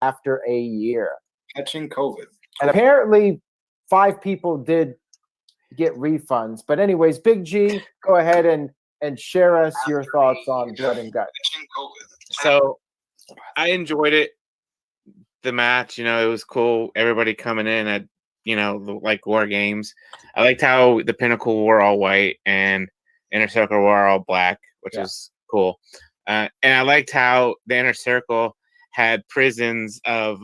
after a year. Catching COVID. And apparently 5 people did get refunds. But anyways, Big G, go ahead and share us your thoughts on Blood and Guts. So I enjoyed it. The match, it was cool. Everybody coming in at, like War Games. I liked how the Pinnacle wore all white and Inner Circle wore all black, which is cool. And I liked how the Inner Circle had prisons of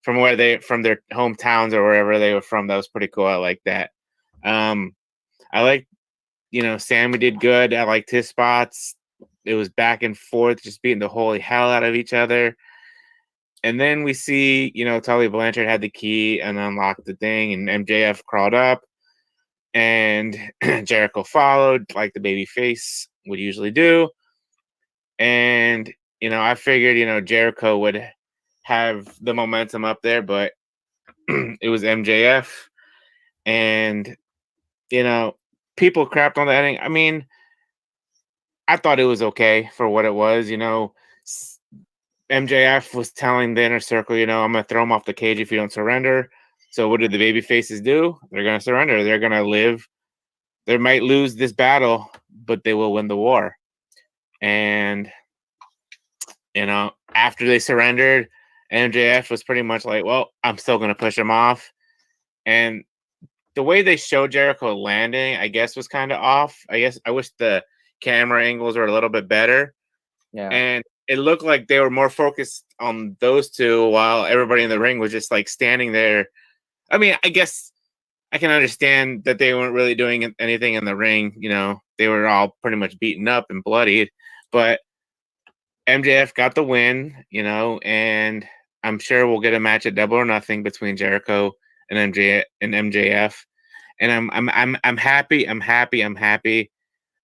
from their hometowns or wherever they were from. That was pretty cool. I like that. I like, Sammy did good. I liked his spots. It was back and forth, just beating the holy hell out of each other. And then we see, Tully Blanchard had the key and unlocked the thing, and MJF crawled up, and Jericho followed like the baby face would usually do. And, I figured, Jericho would have the momentum up there, but it was MJF. And, people crapped on the ending. I mean, I thought it was okay for what it was. MJF was telling the Inner Circle, I'm going to throw him off the cage if you don't surrender. So what did the baby faces do? They're going to surrender. They're going to live. They might lose this battle, but they will win the war. And, after they surrendered, MJF was pretty much like, well, I'm still going to push him off. And the way they showed Jericho landing, I guess, was kind of off. I wish the camera angles were a little bit better. Yeah. And it looked like they were more focused on those two while everybody in the ring was just like standing there. I mean, I guess I can understand that they weren't really doing anything in the ring. They were all pretty much beaten up and bloodied, but MJF got the win, and I'm sure we'll get a match at Double or Nothing between Jericho and MJF. And I'm happy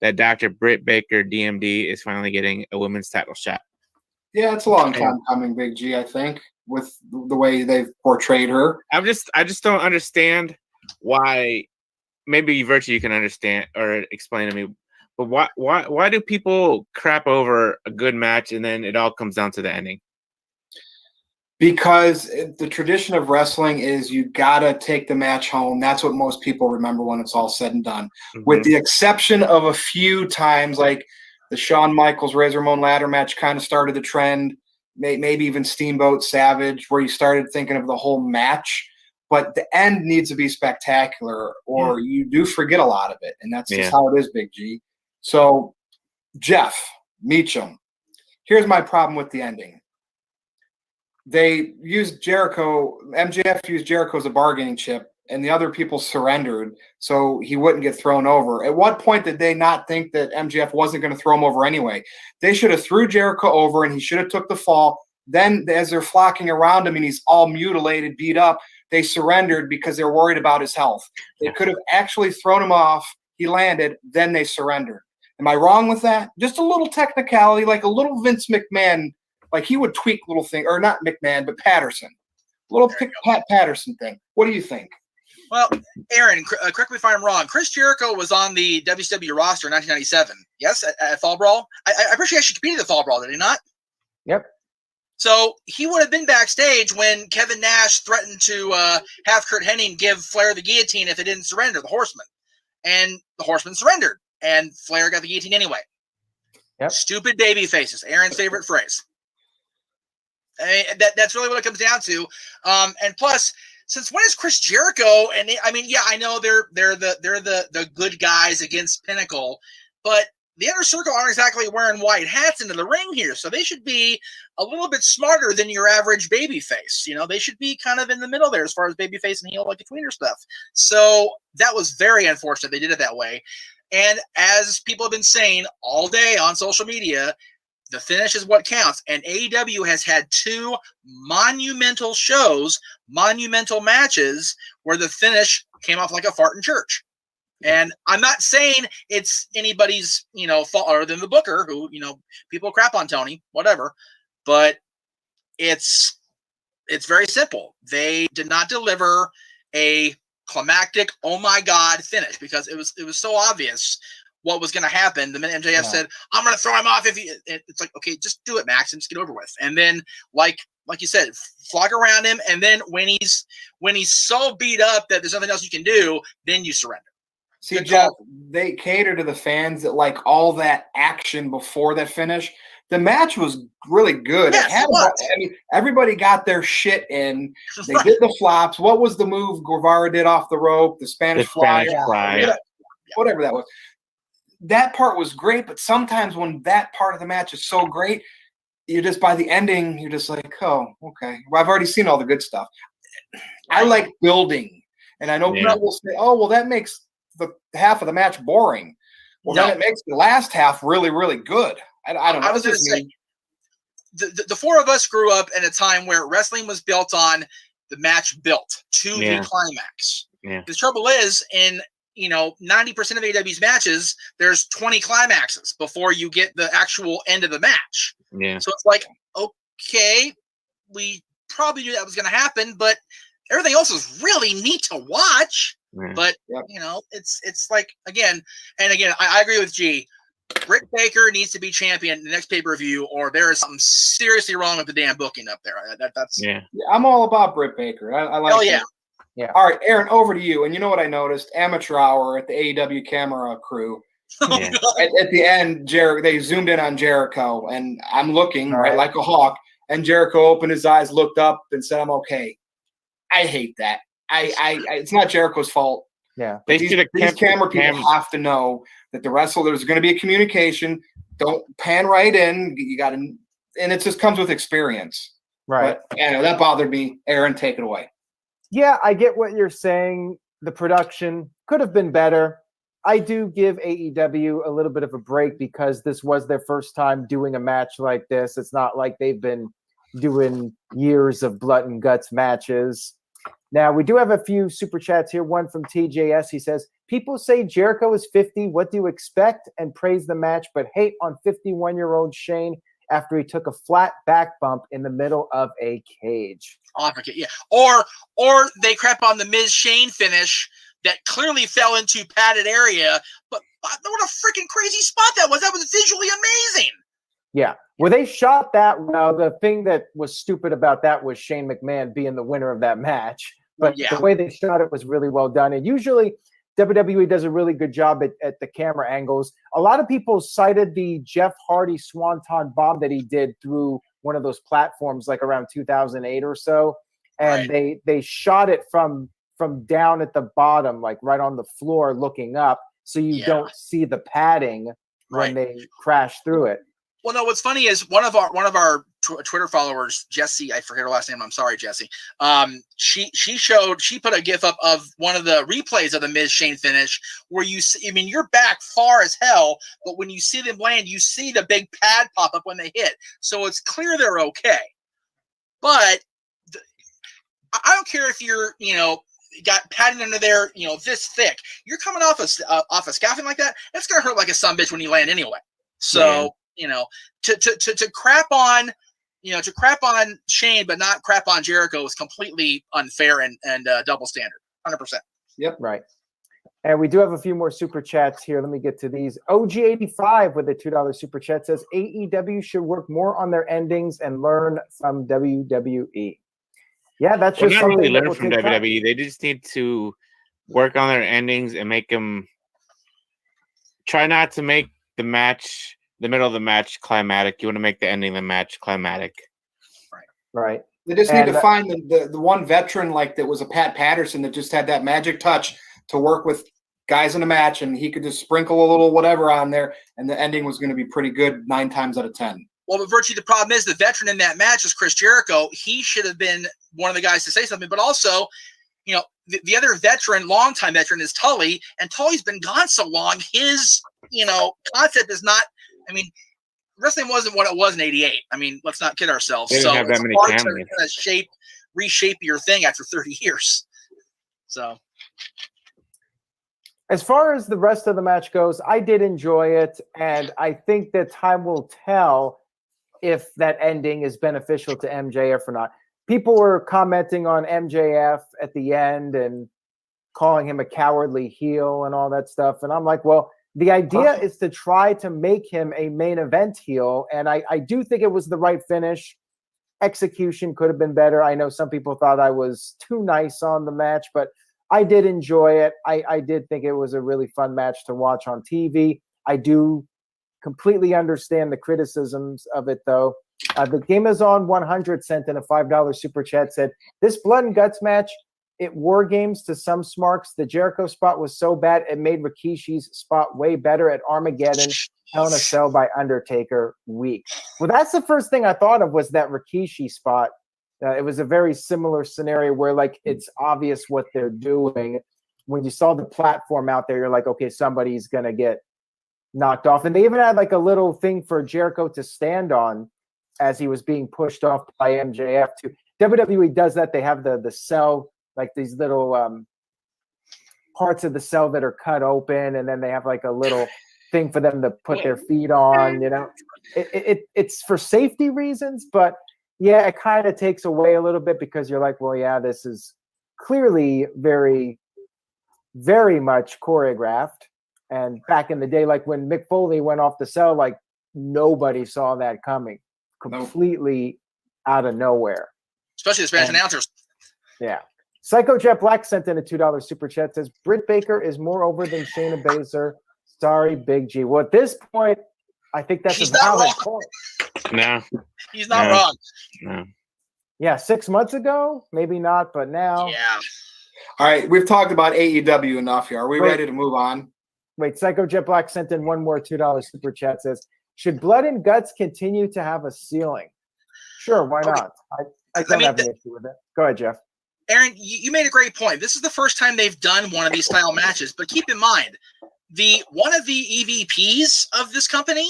that Dr. Britt Baker, DMD, is finally getting a women's title shot. Yeah, it's a long time coming, Big G, I think, with the way they've portrayed her. I just don't understand why. Maybe Virtue you can understand or explain to me, but why do people crap over a good match and then it all comes down to the ending? Because the tradition of wrestling is you gotta take the match home. That's what most people remember when it's all said and done. Mm-hmm. With the exception of a few times, like the Shawn Michaels Razor Ramon ladder match kind of started the trend, maybe even Steamboat Savage, where you started thinking of the whole match. But the end needs to be spectacular, or you do forget a lot of it. And that's just how it is, Big G. So, Jeff Meacham, here's my problem with the ending. They used MJF used Jericho as a bargaining chip, and the other people surrendered so he wouldn't get thrown over. At what point did they not think that MJF wasn't going to throw him over anyway? They should have threw Jericho over, and he should have took the fall. Then as they're flocking around him and he's all mutilated, beat up, they surrendered because they're worried about his health. They could have actually thrown him off. He landed, then they surrendered. Am I wrong with that? Just a little technicality, like a little Vince McMahon. Like he would tweak little thing, or not McMahon, but Patterson. Little Pat Patterson thing. What do you think? Well, Aaron, correct me if I'm wrong. Chris Jericho was on the WCW roster in 1997. Yes, at Fall Brawl. I'm pretty sure he competed at Fall Brawl, did he not? Yep. So he would have been backstage when Kevin Nash threatened to have Kurt Hennig give Flair the guillotine if they didn't surrender, the Horseman. And the Horseman surrendered, and Flair got the guillotine anyway. Yep. Stupid baby faces, Aaron's favorite phrase. I mean, that's really what it comes down to. And plus, since when is Chris Jericho? And I know they're the good guys against Pinnacle, but the Inner Circle aren't exactly wearing white hats into the ring here, so they should be a little bit smarter than your average baby face. They should be kind of in the middle there as far as baby face and heel, like the tweener stuff. So that was very unfortunate they did it that way. And as people have been saying all day on social media, the finish is what counts. And AEW has had 2 monumental shows, monumental matches, where the finish came off like a fart in church. And I'm not saying it's anybody's, fault other than the booker, who, people crap on Tony, whatever. But it's very simple. They did not deliver a climactic, oh my God, finish, because it was so obvious what was going to happen. The minute MJF said, I'm going to throw him off. It's like, okay, just do it, Max, and just get over with. And then, like like you said, flock around him, and then when he's so beat up that there's nothing else you can do, then you surrender. See, Jeff, they cater to the fans that like all that action before that finish. The match was really good. Yes, it was. I mean, everybody got their shit in. They did the flops. What was the move Guevara did off the rope? The Spanish fly. Whatever that was. That part was great, but sometimes when that part of the match is so great, you're just by the ending, you're just like, oh, okay. Well, I've already seen all the good stuff. I like building. And I know people will say, oh, well, that makes the half of the match boring. Well, then it makes the last half really, really good. I don't know. I was going to say, the four of us grew up in a time where wrestling was built on the match built to the climax. Yeah. The trouble is, in 90% of AEW's matches, there's 20 climaxes before you get the actual end of the match. Yeah. So it's like, okay, we probably knew that was going to happen, but everything else is really neat to watch. Yeah. But it's like again, I agree with G. Britt Baker needs to be champion in the next pay-per-view, or there is something seriously wrong with the damn booking up there. That's I'm all about Britt Baker. I like. Hell yeah. Yeah. All right, Aaron, over to you. And you know what I noticed? Amateur hour at the AEW camera crew. Yeah. At the end, they zoomed in on Jericho, and I'm looking right like a hawk. And Jericho opened his eyes, looked up, and said, "I'm okay." I hate that. It's not Jericho's fault. Yeah, these camera people have to know that the wrestler, there's going to be a communication. Don't pan right in. You got to, and it just comes with experience. Right. But, that bothered me. Aaron, take it away. Yeah, I get what you're saying. The production could have been better. I do give AEW a little bit of a break because this was their first time doing a match like this. It's not like they've been doing years of blood and guts matches. Now, we do have a few super chats here. One from TJS. He says, people say Jericho is 50. What do you expect? And praise the match, but hate on 51-year-old Shane after he took a flat back bump in the middle of a cage. Yeah. Or they crap on the Miz Shane finish that clearly fell into padded area, but what a freaking crazy spot that was. That was visually amazing. Yeah. Well, they shot that. Well, the thing that was stupid about that was Shane McMahon being the winner of that match. But the way they shot it was really well done. And usually WWE does a really good job at the camera angles. A lot of people cited the Jeff Hardy Swanton bomb that he did through one of those platforms like around 2008 or so. And they shot it from down at the bottom, like right on the floor looking up. So you don't see the padding when they crash through it. Well, no, what's funny is one of our Twitter followers, Jesse, I forget her last name. I'm sorry, Jesse. She put a GIF up of one of the replays of the Miz Shane finish where you see, I mean, you're back far as hell, but when you see them land, you see the big pad pop up when they hit. So it's clear they're okay. But I don't care if you're, got padding under there, this thick. You're coming off a scaffolding like that. It's gonna hurt like a sumbitch when you land anyway. So. To crap on Shane, but not crap on Jericho is completely unfair and double standard. 100%. Yep. Right. And we do have a few more super chats here. Let me get to these. OG85 with a $2 super chat says AEW should work more on their endings and learn from WWE. Yeah, that's just not something really that learn will from take time. WWE. They just need to work on their endings and make them try not to make the middle of the match climatic. You want to make the ending of the match climatic. Right. They just need to find the one veteran like that was a Pat Patterson that just had that magic touch to work with guys in a match, and he could just sprinkle a little whatever on there, and the ending was going to be pretty good 9 times out of 10. Well, but virtually the problem is the veteran in that match is Chris Jericho. He should have been one of the guys to say something, but also, the other veteran, longtime veteran is Tully, and Tully's been gone so long. His, concept is not. I mean, wrestling wasn't what it was in '88. I mean, let's not kid ourselves. They didn't have that many cameras. It's hard to reshape your thing after 30 years. So, as far as the rest of the match goes, I did enjoy it, and I think that time will tell if that ending is beneficial to MJF or not. People were commenting on MJF at the end and calling him a cowardly heel and all that stuff, and I'm like, well, the idea is to try to make him a main event heel, and I do think it was the right finish. execution could have been better. I know some people thought I was too nice on the match, but I did enjoy it. I did think it was a really fun match to watch on TV. I do completely understand the criticisms of it, though. The Gamazon 100 sent in a $5 super chat, said, this Blood and Guts match, it war games to some smarks. The Jericho spot was so bad, it made Rikishi's spot way better at Armageddon. Hell in a Cell by Undertaker, weak. Well, that's the first thing I thought of, was that Rikishi spot. It was a very similar scenario where, like, it's obvious what they're doing. When you saw the platform out there, you're like, okay, somebody's going to get knocked off. And they even had like a little thing for Jericho to stand on as he was being pushed off by MJF too. WWE does that. They have the cell, like these little parts of the cell that are cut open, and then they have like a little thing for them to put their feet on, you know. It's for safety reasons, but yeah, it kind of takes away a little bit because you're like, well, yeah, this is clearly very, very much choreographed. And back in the day, like when Mick Foley went off the cell, like nobody saw that coming, completely out of nowhere. Especially the Spanish announcers. Yeah. Psycho Jet Black sent in a $2 super chat, says, Britt Baker is more over than Shayna Baszler. Sorry, Big G. Well, at this point, I think that's a valid point. No. He's not wrong. No. Yeah, 6 months ago, maybe not, but now. Yeah. All right, we've talked about AEW enough here. Are we ready to move on? Wait, Psycho Jet Black sent in one more $2 super chat, says, should Blood and Guts continue to have a ceiling? Sure, why not? I don't have an issue with it. Go ahead, Jeff. Aaron, you made a great point. This is the first time they've done one of these style matches, but keep in mind, one of the EVPs of this company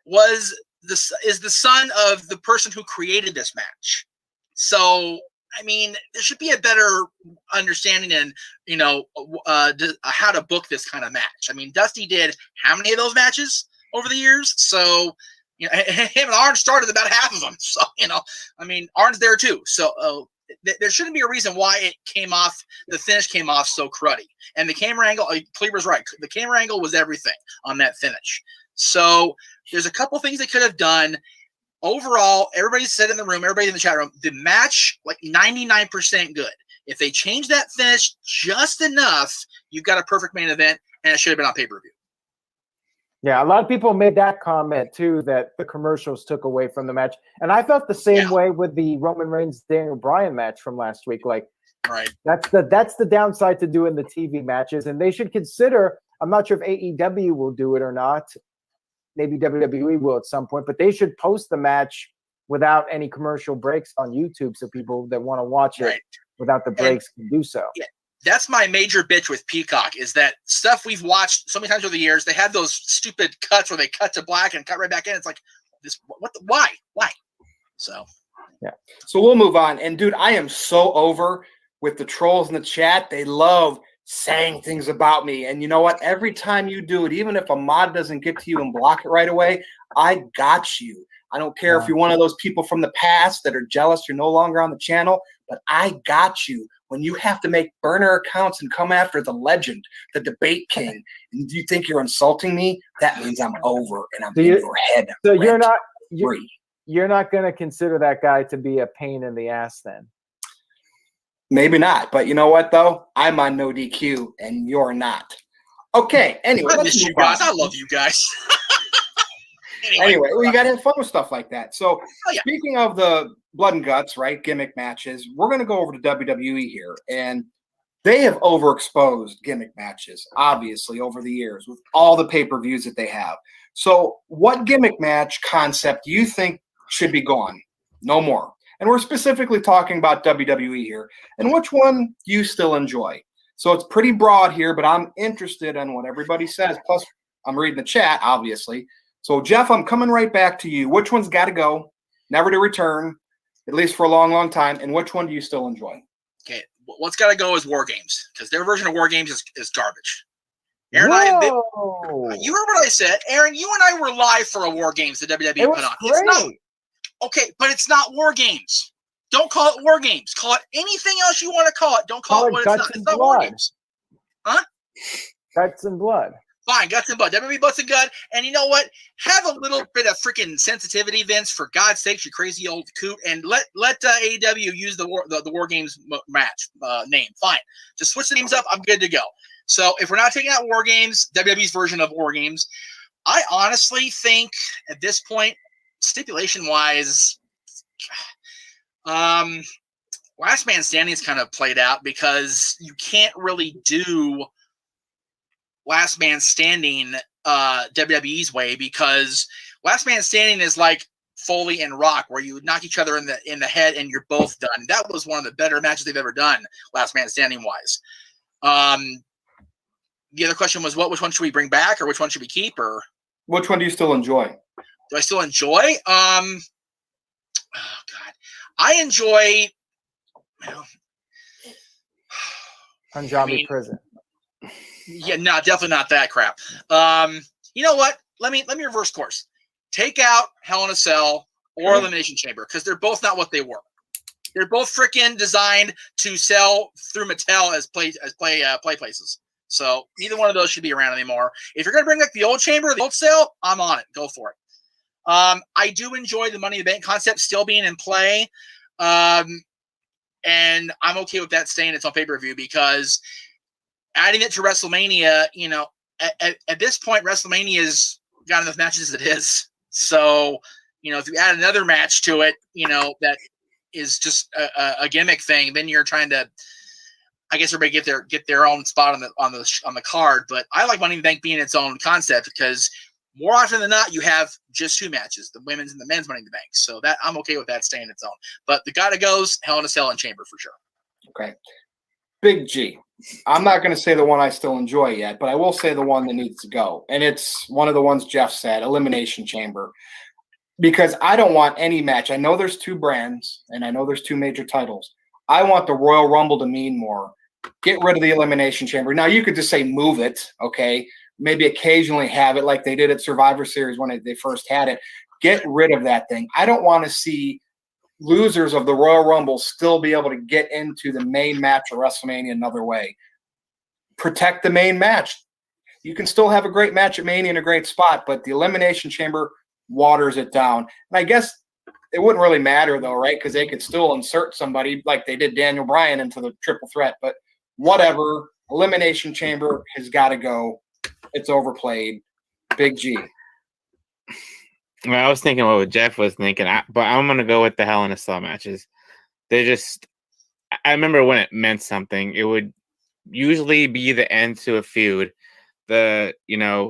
is the son of the person who created this match. So, I mean, there should be a better understanding and, you know, how to book this kind of match. I mean, Dusty did how many of those matches over the years? So, you know, him and Arn started about half of them. So, you know, I mean, Arn's there too. So there shouldn't be a reason why the finish came off so cruddy. And the camera angle, Cleaver's right. The camera angle was everything on that finish. So there's a couple things they could have done. Overall, everybody said in the room, everybody in the chat room, the match, like 99% good. If they change that finish just enough, you've got a perfect main event, and it should have been on pay-per-view. Yeah, a lot of people made that comment too, that the commercials took away from the match. And I felt the same way with the Roman Reigns Daniel Bryan match from last week. Like, right. That's the downside to doing the TV matches. And they should consider, I'm not sure if AEW will do it or not. Maybe WWE will at some point, but they should post the match without any commercial breaks on YouTube so people that want to watch it without the breaks can do so. Yeah. That's my major bitch with Peacock, is that stuff we've watched so many times over the years. They have those stupid cuts where they cut to black and cut right back in. It's like, why? So, yeah. So we'll move on. And dude, I am so over with the trolls in the chat. They love saying things about me. And you know what? Every time you do it, even if a mod doesn't get to you and block it right away, I got you. I don't care if you're one of those people from the past that are jealous you're no longer on the channel, but I got you. When you have to make burner accounts and come after the legend, the debate king, and you think you're insulting me, that means I'm over and I'm in your head. So you're not going to consider that guy to be a pain in the ass then? Maybe not, but you know what though? I'm on NoDQ and you're not. Okay, anyway. I miss you guys. I love you guys. Anyway, you got to have fun with stuff like that. So speaking of the Blood and Guts, right, gimmick matches, we're going to go over to WWE here. And they have overexposed gimmick matches, obviously, over the years with all the pay-per-views that they have. So what gimmick match concept do you think should be gone? No more. And we're specifically talking about WWE here. And which one do you still enjoy? So it's pretty broad here, but I'm interested in what everybody says. Plus, I'm reading the chat, obviously. So, Jeff, I'm coming right back to you. Which one's got to go, never to return, at least for a long, long time, and which one do you still enjoy? Okay, what's got to go is War Games, because their version of War Games is garbage. Aaron, you heard what I said. Aaron, you and I were live for a War Games that WWE put on. Great. But it's not War Games. Don't call it War Games. Call it anything else you want to call it. Don't call it what it's not. It's not War Games. Huh? Guts and Blood. Fine, guts and butt. WWE butts and gut. And you know what? Have a little bit of freaking sensitivity, Vince, for God's sakes, you crazy old coot. And let AEW use the War Games match name. Fine. Just switch the names up. I'm good to go. So if we're not taking out War Games, WWE's version of War Games, I honestly think at this point, stipulation-wise, Last Man Standing is kind of played out because you can't really do Last Man Standing WWE's way, because Last Man Standing is like Foley and Rock, where you would knock each other in the head and you're both done. That was one of the better matches they've ever done, Last Man Standing wise. The other question was, which one should we bring back, or which one should we keep, or which one do you still enjoy? Do I still enjoy? Oh God, I enjoy. Punjabi Prison. Yeah, no, definitely not that crap. You know what? Let me reverse course. Take out Hell in a Cell or Elimination Chamber, because they're both not what they were. They're both freaking designed to sell through Mattel as play places. So neither one of those should be around anymore. If you're gonna bring back the old chamber, the old cell, I'm on it. Go for it. I do enjoy the Money in the Bank concept still being in play, and I'm okay with that staying its own pay-per-view, because adding it to WrestleMania, you know, at this point, WrestleMania's got enough matches as it is. So, you know, if you add another match to it, you know, that is just a gimmick thing, then you're trying to, I guess, everybody get their own spot on the card. But I like Money in the Bank being its own concept, because more often than not, you have just two matches, the women's and the men's Money in the Bank. So that I'm okay with that staying its own. But the gotta goes Hell in a Cell and Chamber for sure. Okay. Big G. I'm not going to say the one I still enjoy yet, but I will say the one that needs to go. And it's one of the ones Jeff said, Elimination Chamber. Because I don't want any match. I know there's two brands, and I know there's two major titles. I want the Royal Rumble to mean more. Get rid of the Elimination Chamber. Now, you could just say move it, okay? Maybe occasionally have it like they did at Survivor Series when they first had it. Get rid of that thing. I don't want to see losers of the Royal Rumble still be able to get into the main match of WrestleMania another way. Protect the main match. You can still have a great match at Mania in a great spot, but the Elimination Chamber waters it down. And I guess it wouldn't really matter, though, right? Because they could still insert somebody like they did Daniel Bryan into the triple threat. But whatever. Elimination Chamber has got to go. It's overplayed. Big G. Well, I was thinking what Jeff was thinking, but I'm going to go with the Hell in a Cell matches. They just, I remember when it meant something, it would usually be the end to a feud. The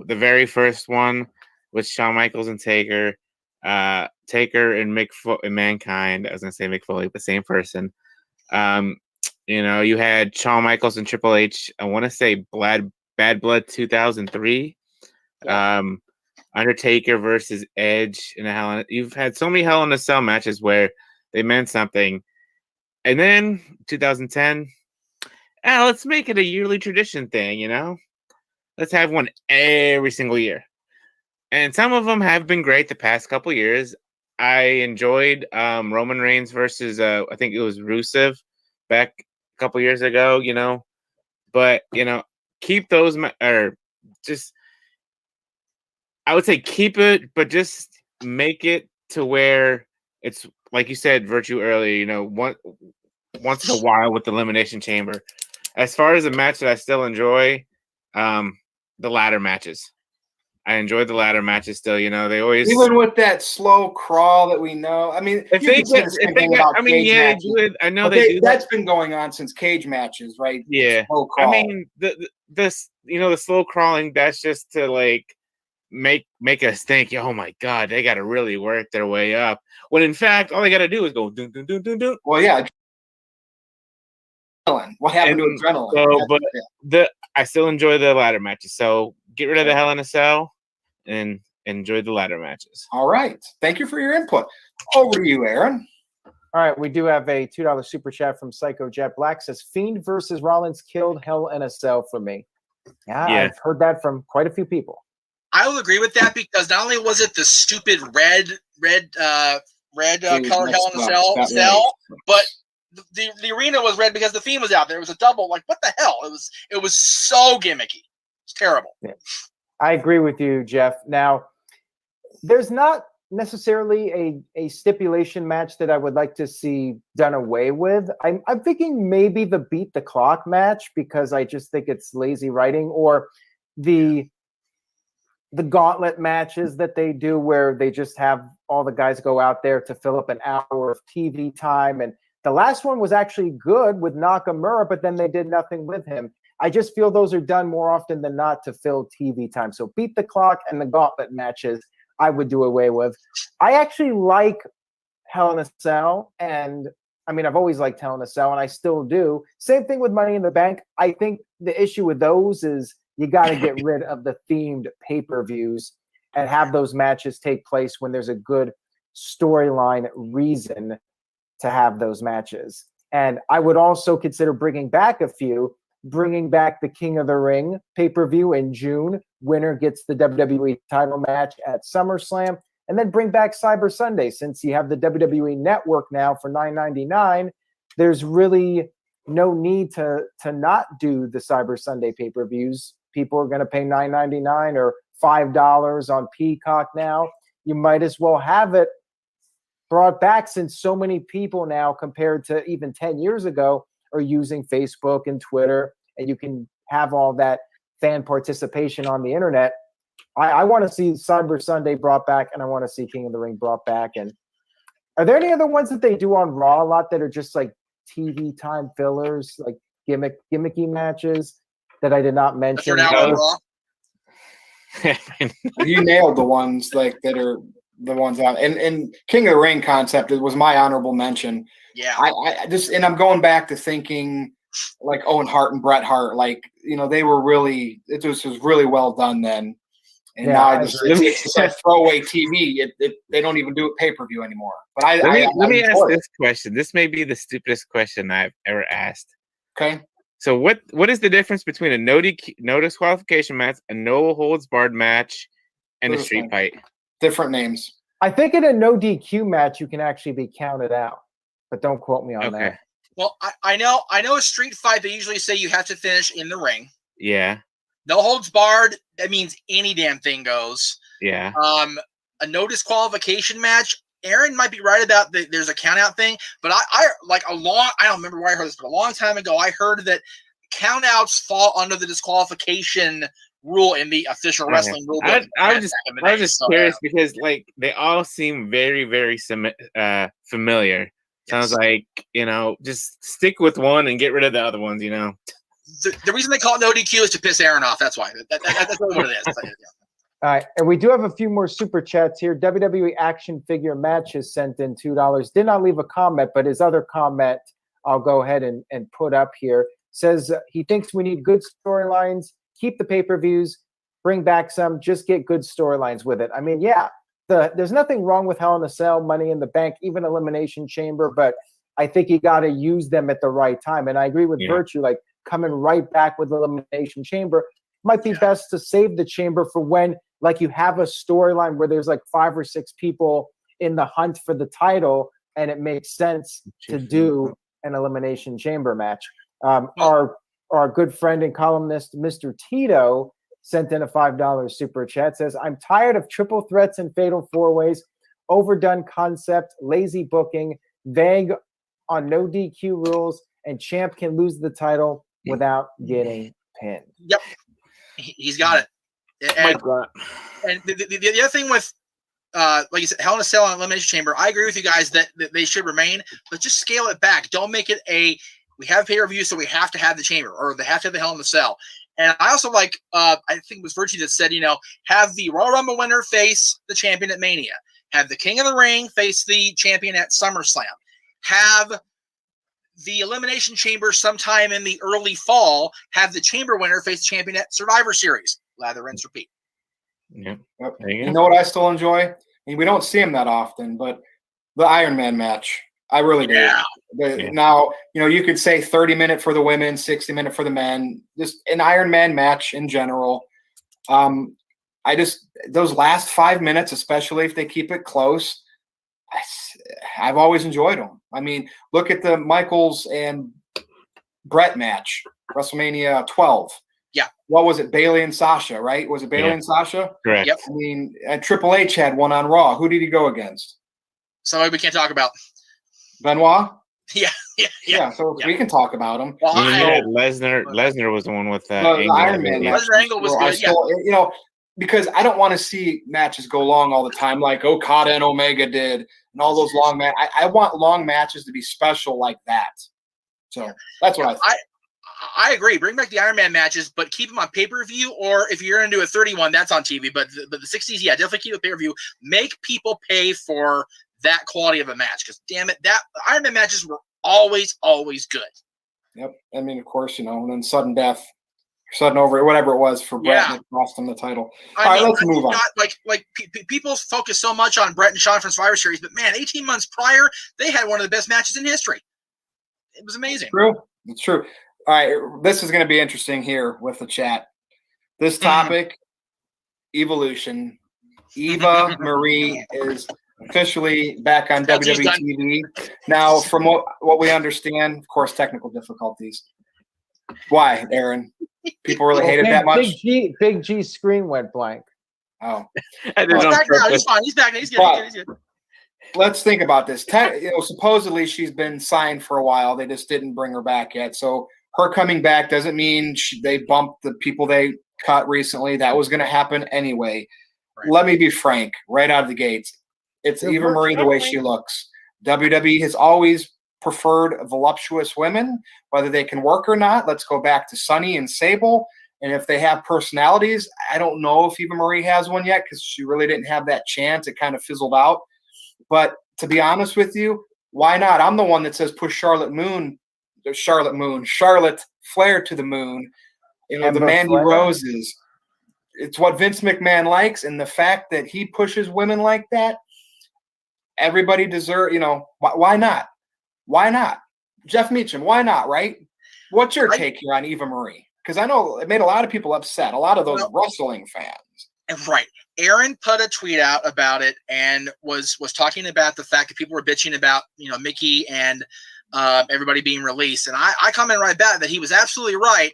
very first one with Shawn Michaels and Taker and Mankind. I was going to say Mick Foley, but same person. You had Shawn Michaels and Triple H. I want to say Bad Blood 2003. Yeah. Undertaker versus Edge you've had so many Hell in a Cell matches where they meant something. And then 2010, let's make it a yearly tradition thing, you know? Let's have one every single year. And some of them have been great the past couple years. I enjoyed Roman Reigns versus I think it was Rusev back a couple years ago, you know. But, you know, keep those I would say keep it, but just make it to where it's, like you said, Virtue earlier, you know, once in a while with the Elimination Chamber. As far as a match that I still enjoy, the ladder matches. I enjoy the ladder matches still, you know, they always... Even with that slow crawl that we know. I mean, I know they do that's been going on since cage matches, right? Yeah. Slow crawl. I mean, the slow crawling, that's just to, like, make us think, oh my God, they got to really work their way up. When in fact, all they got to do is go dun dun dun dun dun. Well, yeah. What happened to adrenaline? So, I still enjoy the ladder matches. So get rid of the Hell in a Cell and enjoy the ladder matches. All right. Thank you for your input. Over to you, Aaron. All right, we do have a $2 super chat from Psycho Jet Black. Says Fiend versus Rollins killed Hell in a Cell for me. Yeah, I've heard that from quite a few people. I will agree with that, because not only was it the stupid red color Hell in a Cell, but the arena was red because the Fiend was out there. It was a double. Like, what the hell? It was so gimmicky. It's terrible. Yeah. I agree with you, Jeff. Now, there's not necessarily a stipulation match that I would like to see done away with. I'm thinking maybe the beat the clock match, because I just think it's lazy writing, or the gauntlet matches that they do where they just have all the guys go out there to fill up an hour of TV time. And the last one was actually good with Nakamura, but then they did nothing with him. I just feel those are done more often than not to fill TV time. So beat the clock and the gauntlet matches I would do away with. I actually like Hell in a Cell, and I mean, I've always liked Hell in a Cell, and I still do. Same thing with Money in the Bank. I think the issue with those is you got to get rid of the themed pay-per-views and have those matches take place when there's a good storyline reason to have those matches. And I would also consider bringing back the King of the Ring pay-per-view in June. Winner gets the WWE title match at SummerSlam, and then bring back Cyber Sunday. Since you have the WWE Network now for $9.99, there's really no need to not do the Cyber Sunday pay-per-views. People are going to pay $9.99 or $5 on Peacock now. You might as well have it brought back, since so many people now, compared to even 10 years ago, are using Facebook and Twitter, and you can have all that fan participation on the internet. I want to see Cyber Sunday brought back, and I want to see King of the Ring brought back. And are there any other ones that they do on Raw a lot that are just like TV time fillers, like gimmicky matches that I did not mention? You nailed the ones like that are the ones out. And King of the Ring concept was my honorable mention. Yeah. I just, and I'm going back to thinking like Owen Hart and Bret Hart, like, they were really, it was really well done then. And now it's like throwaway TV. They don't even do it pay-per-view anymore. But let me ask this question. This may be the stupidest question I've ever asked. Okay. So what is the difference between a no disqualification match, a no holds barred match, and a street fight? Different names. I think in a no DQ match you can actually be counted out, but don't quote me on that. Well, I know a street fight, they usually say you have to finish in the ring. Yeah. No holds barred, that means any damn thing goes. Yeah. A no disqualification match, Aaron might be right about there's a count out thing, but I don't remember where I heard this, but a long time ago I heard that count outs fall under the disqualification rule in the official wrestling rule book. I was just curious because like they all seem very, very familiar. Sounds like, just stick with one and get rid of the other ones, The reason they call it no DQ is to piss Aaron off. That's why. That's really what it is. All right, and we do have a few more super chats here. WWE Action Figure Match has sent in $2. Did not leave a comment, but his other comment I'll go ahead and put up here. Says he thinks we need good storylines, keep the pay-per-views, bring back some, just get good storylines with it. I mean, yeah, there's nothing wrong with Hell in a Cell, Money in the Bank, even Elimination Chamber, but I think you got to use them at the right time. And I agree with Virtue, like coming right back with Elimination Chamber might be best to save the chamber for when, like, you have a storyline where there's like 5 or 6 people in the hunt for the title, and it makes sense to do an Elimination Chamber match. Our good friend and columnist, Mr. Tito, sent in a $5 super chat. Says, I'm tired of triple threats and fatal 4-ways, overdone concept, lazy booking, vague on no DQ rules, and champ can lose the title without getting pinned. Yep. He's got it. And the other thing with, like you said, Hell in a Cell and Elimination Chamber, I agree with you guys that they should remain, but just scale it back. Don't make it we have pay-per-view, so we have to have the chamber, or they have to have the Hell in a Cell. And I also like, I think it was Virtue that said, have the Royal Rumble winner face the champion at Mania. Have the King of the Ring face the champion at SummerSlam. Have the Elimination Chamber sometime in the early fall. Have the chamber winner face the champion at Survivor Series. Lather, rinse, repeat. Yeah. You know what I still enjoy? I mean, we don't see him that often, but the Iron Man match. I really do. Yeah. Now, you could say 30-minute for the women, 60-minute for the men. Just an Iron Man match in general. Those last 5 minutes, especially if they keep it close, I've always enjoyed them. I mean, look at the Michaels and Brett match, WrestleMania 12. Yeah. What was it? Bayley and Sasha, right? Was it Bayley and Sasha? Correct. Yep. I mean, Triple H had one on Raw. Who did he go against? Somebody we can't talk about. Benoit? Yeah. So we can talk about him. Well, Lesnar was the one with that the Iron Man match. Lesnar angle was good. You know, because I don't want to see matches go long all the time, like Okada and Omega did, and all those long matches. I want long matches to be special like that. So that's what I think. I agree. Bring back the Iron Man matches, but keep them on pay-per-view, or if you're going to do a 31, that's on TV. But the 60s, yeah, definitely keep it pay-per-view. Make people pay for that quality of a match, because damn it, that Iron Man matches were always good. Yep. I mean, of course, and then sudden death, sudden over, whatever it was for Brett, that cost him the title. All right, let's move on. People focus so much on Brett and Shawn from Survivor Series, but man, 18 months prior, they had one of the best matches in history. It was amazing. It's true. All right, this is going to be interesting here with the chat. This topic, Eva-lution. Eva Marie is officially back on WWE TV. Now, from what we understand, of course, technical difficulties. Why, Aaron? People really hated that much? Big G screen went blank. Oh. He's back now. He's fine. He's back now. He's good. Let's think about this. Supposedly she's been signed for a while. They just didn't bring her back yet. So her coming back doesn't mean they bumped the people they cut recently. That was going to happen anyway. Right. Let me be frank, right out of the gates. It's Eva Marie the way she looks. WWE has always preferred voluptuous women, whether they can work or not. Let's go back to Sunny and Sable. And if they have personalities, I don't know if Eva Marie has one yet because she really didn't have that chance. It kind of fizzled out. But to be honest with you, why not? I'm the one that says push Charlotte Flair to the moon. The Mandy Roses. It's what Vince McMahon likes, and the fact that he pushes women like that, everybody deserves. Why not? Why not? Jeff Meacham, why not? Right? What's your take here on Eva Marie? Because I know it made a lot of people upset. A lot of those wrestling fans. Right. Aaron put a tweet out about it and was talking about the fact that people were bitching about, Mickey and everybody being released. And I commented right back that he was absolutely right.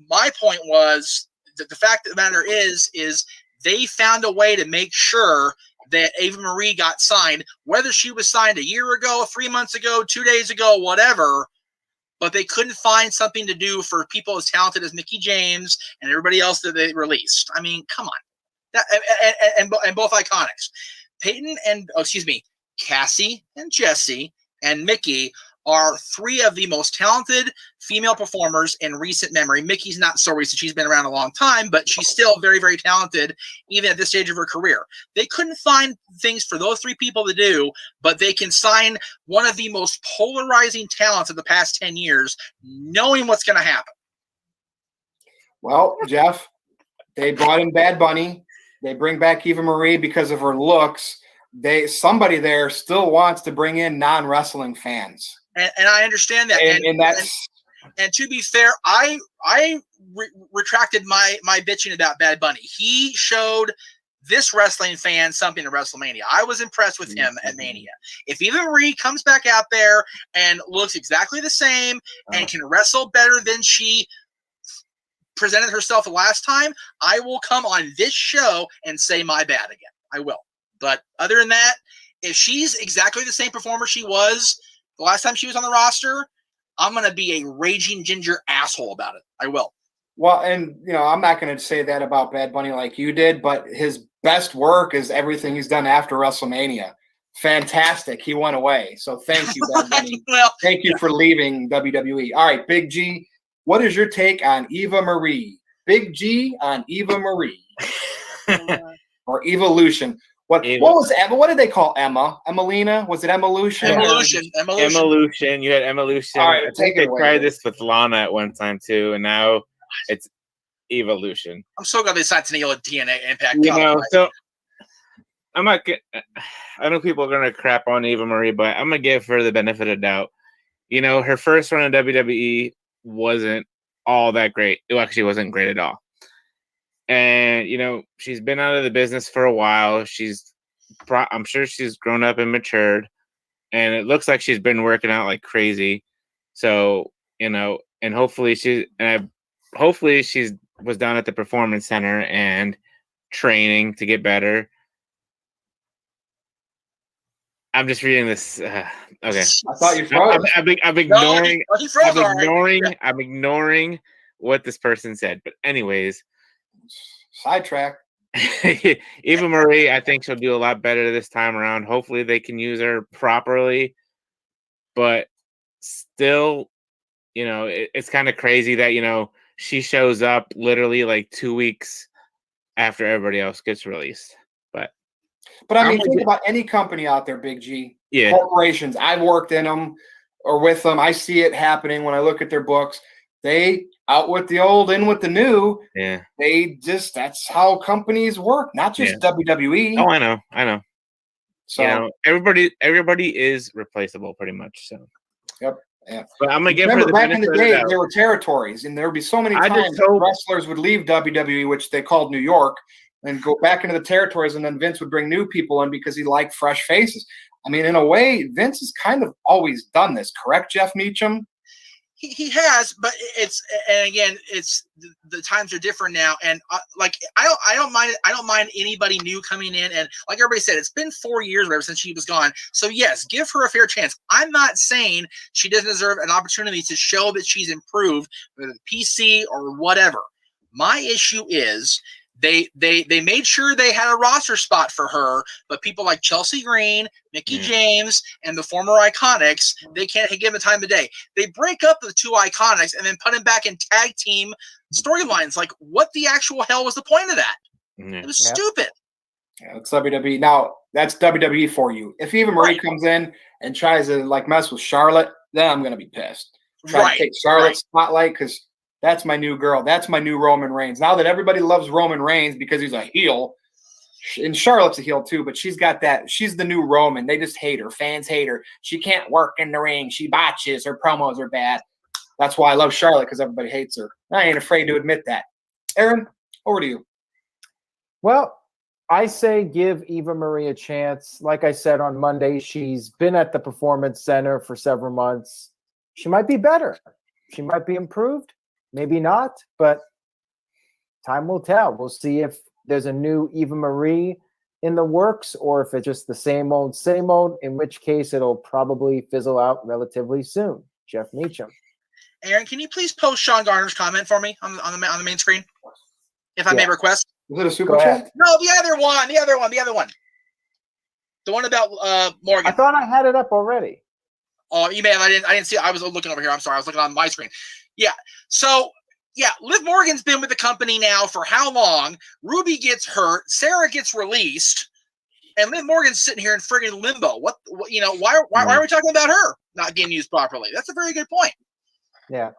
My point was that the fact of the matter is they found a way to make sure that Eva Marie got signed, whether she was signed a year ago, 3 months ago, 2 days ago, whatever. But they couldn't find something to do for people as talented as Mickie James and everybody else that they released. I mean, come on. And both iconics. Cassie and Jessie and Mickey are three of the most talented female performers in recent memory. Mickey's not so recent. She's been around a long time, but she's still very, very talented, even at this stage of her career. They couldn't find things for those three people to do, but they can sign one of the most polarizing talents of the past 10 years, knowing what's going to happen. Well, Jeff, they brought in Bad Bunny. They bring back Eva Marie because of her looks. Somebody there still wants to bring in non-wrestling fans. And I understand that. And to be fair, I retracted my bitching about Bad Bunny. He showed this wrestling fan something at WrestleMania. I was impressed with him at Mania. If Eva Marie comes back out there and looks exactly the same and can wrestle better than she presented herself the last time, I will come on this show and say my bad again. I will. But other than that, if she's exactly the same performer she was the last time she was on the roster, I'm going to be a raging ginger asshole about it. I will. Well, and, I'm not going to say that about Bad Bunny like you did, but his best work is everything he's done after WrestleMania. Fantastic. He went away. So thank you, Bad Bunny. Thank you for leaving WWE. All right, Big G, what is your take on Eva Marie? Big G on Eva Marie. Or Eva-lution. What was Emma? What did they call Emma? Emelina? Was it Eva-lution? Eva-lution. You had Eva-lution. All right, I think they tried this with Lana at one time too, and now it's Eva-lution. I'm so glad they signed Tennille at TNA Impact. So I'm not. I know people are gonna crap on Eva Marie, but I'm gonna give her the benefit of doubt. Her first run in WWE wasn't all that great. It actually wasn't great at all. And, she's been out of the business for a while. I'm sure she's grown up and matured. And it looks like she's been working out like crazy. So, and hopefully hopefully was down at the Performance Center and training to get better. I'm just reading this. Okay. I thought you froze. I'm ignoring. No, he froze, I'm ignoring what this person said. But anyways, sidetrack. Eva Marie, I think she'll do a lot better this time around. Hopefully, they can use her properly. But still, it's kind of crazy that she shows up literally like 2 weeks after everybody else gets released. But I mean, think about any company out there, Big G. Yeah. Corporations. I've worked in them or with them. I see it happening when I look at their books. They out with the old, in with the new. Yeah. That's how companies work, not just WWE. Oh, I know. So everybody is replaceable pretty much. So. Yep. Yeah. But I'm gonna give Remember, her the back in the day, doubt. there were territories, and there would be so many times wrestlers would leave WWE, which they called New York, and go back into the territories, and then Vince would bring new people in because he liked fresh faces. I mean, in a way, Vince has kind of always done this, correct, Jeff Meacham? He has, but it's the times are different now, and I don't mind anybody new coming in, and like everybody said, it's been 4 years or whatever since she was gone. So yes, give her a fair chance. I'm not saying she doesn't deserve an opportunity to show that she's improved, whether PC or whatever. My issue is they made sure they had a roster spot for her, but people like Chelsea Green, Mickie James, and the former Iconics, they can't give them time of day. They break up the two Iconics and then put them back in tag team storylines. Like, what the actual hell was the point of that? It was stupid. Yeah, it's WWE. Now, that's WWE for you. If Eva Marie comes in and tries to mess with Charlotte, then I'm going to be pissed. Try to take Charlotte's spotlight because that's my new girl. That's my new Roman Reigns. Now that everybody loves Roman Reigns because he's a heel, and Charlotte's a heel too, but she's got that. She's the new Roman. They just hate her. Fans hate her. She can't work in the ring. She botches. Her promos are bad. That's why I love Charlotte, because everybody hates her. I ain't afraid to admit that. Aaron, over to you. Well, I say give Eva Marie a chance. Like I said on Monday, she's been at the Performance Center for several months. She might be better. She might be improved. Maybe not, but time will tell. We'll see if there's a new Eva Marie in the works or if it's just the same old, in which case it'll probably fizzle out relatively soon. Jeff Meacham. Aaron, can you please post Sean Garner's comment for me on the main screen? If I may request. Was it a super chat? No, the other one. The one about Morgan. I thought I had it up already. Oh, you may have. I didn't see it. I was looking over here. I'm sorry. I was looking on my screen. Yeah. So, Liv Morgan's been with the company now for how long? Ruby gets hurt. Sarah gets released. And Liv Morgan's sitting here in friggin' limbo. Why are we talking about her not getting used properly? That's a very good point. Yeah.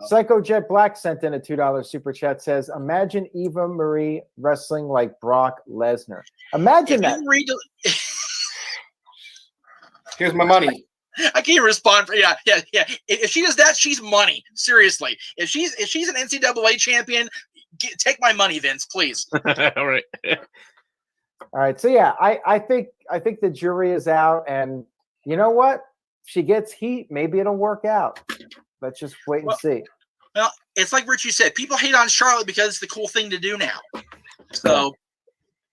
Psycho Jet Black sent in a $2 super chat, says, imagine Eva Marie wrestling like Brock Lesnar. Imagine that. Here's my money. I can't respond. Yeah. If she does that, she's money. Seriously. If she's an NCAA champion, take my money, Vince, please. All right. All right. So I think the jury is out, and you know what? If she gets heat, maybe it'll work out. Let's just wait and see. Well, it's like Richie said, people hate on Charlotte because it's the cool thing to do now. So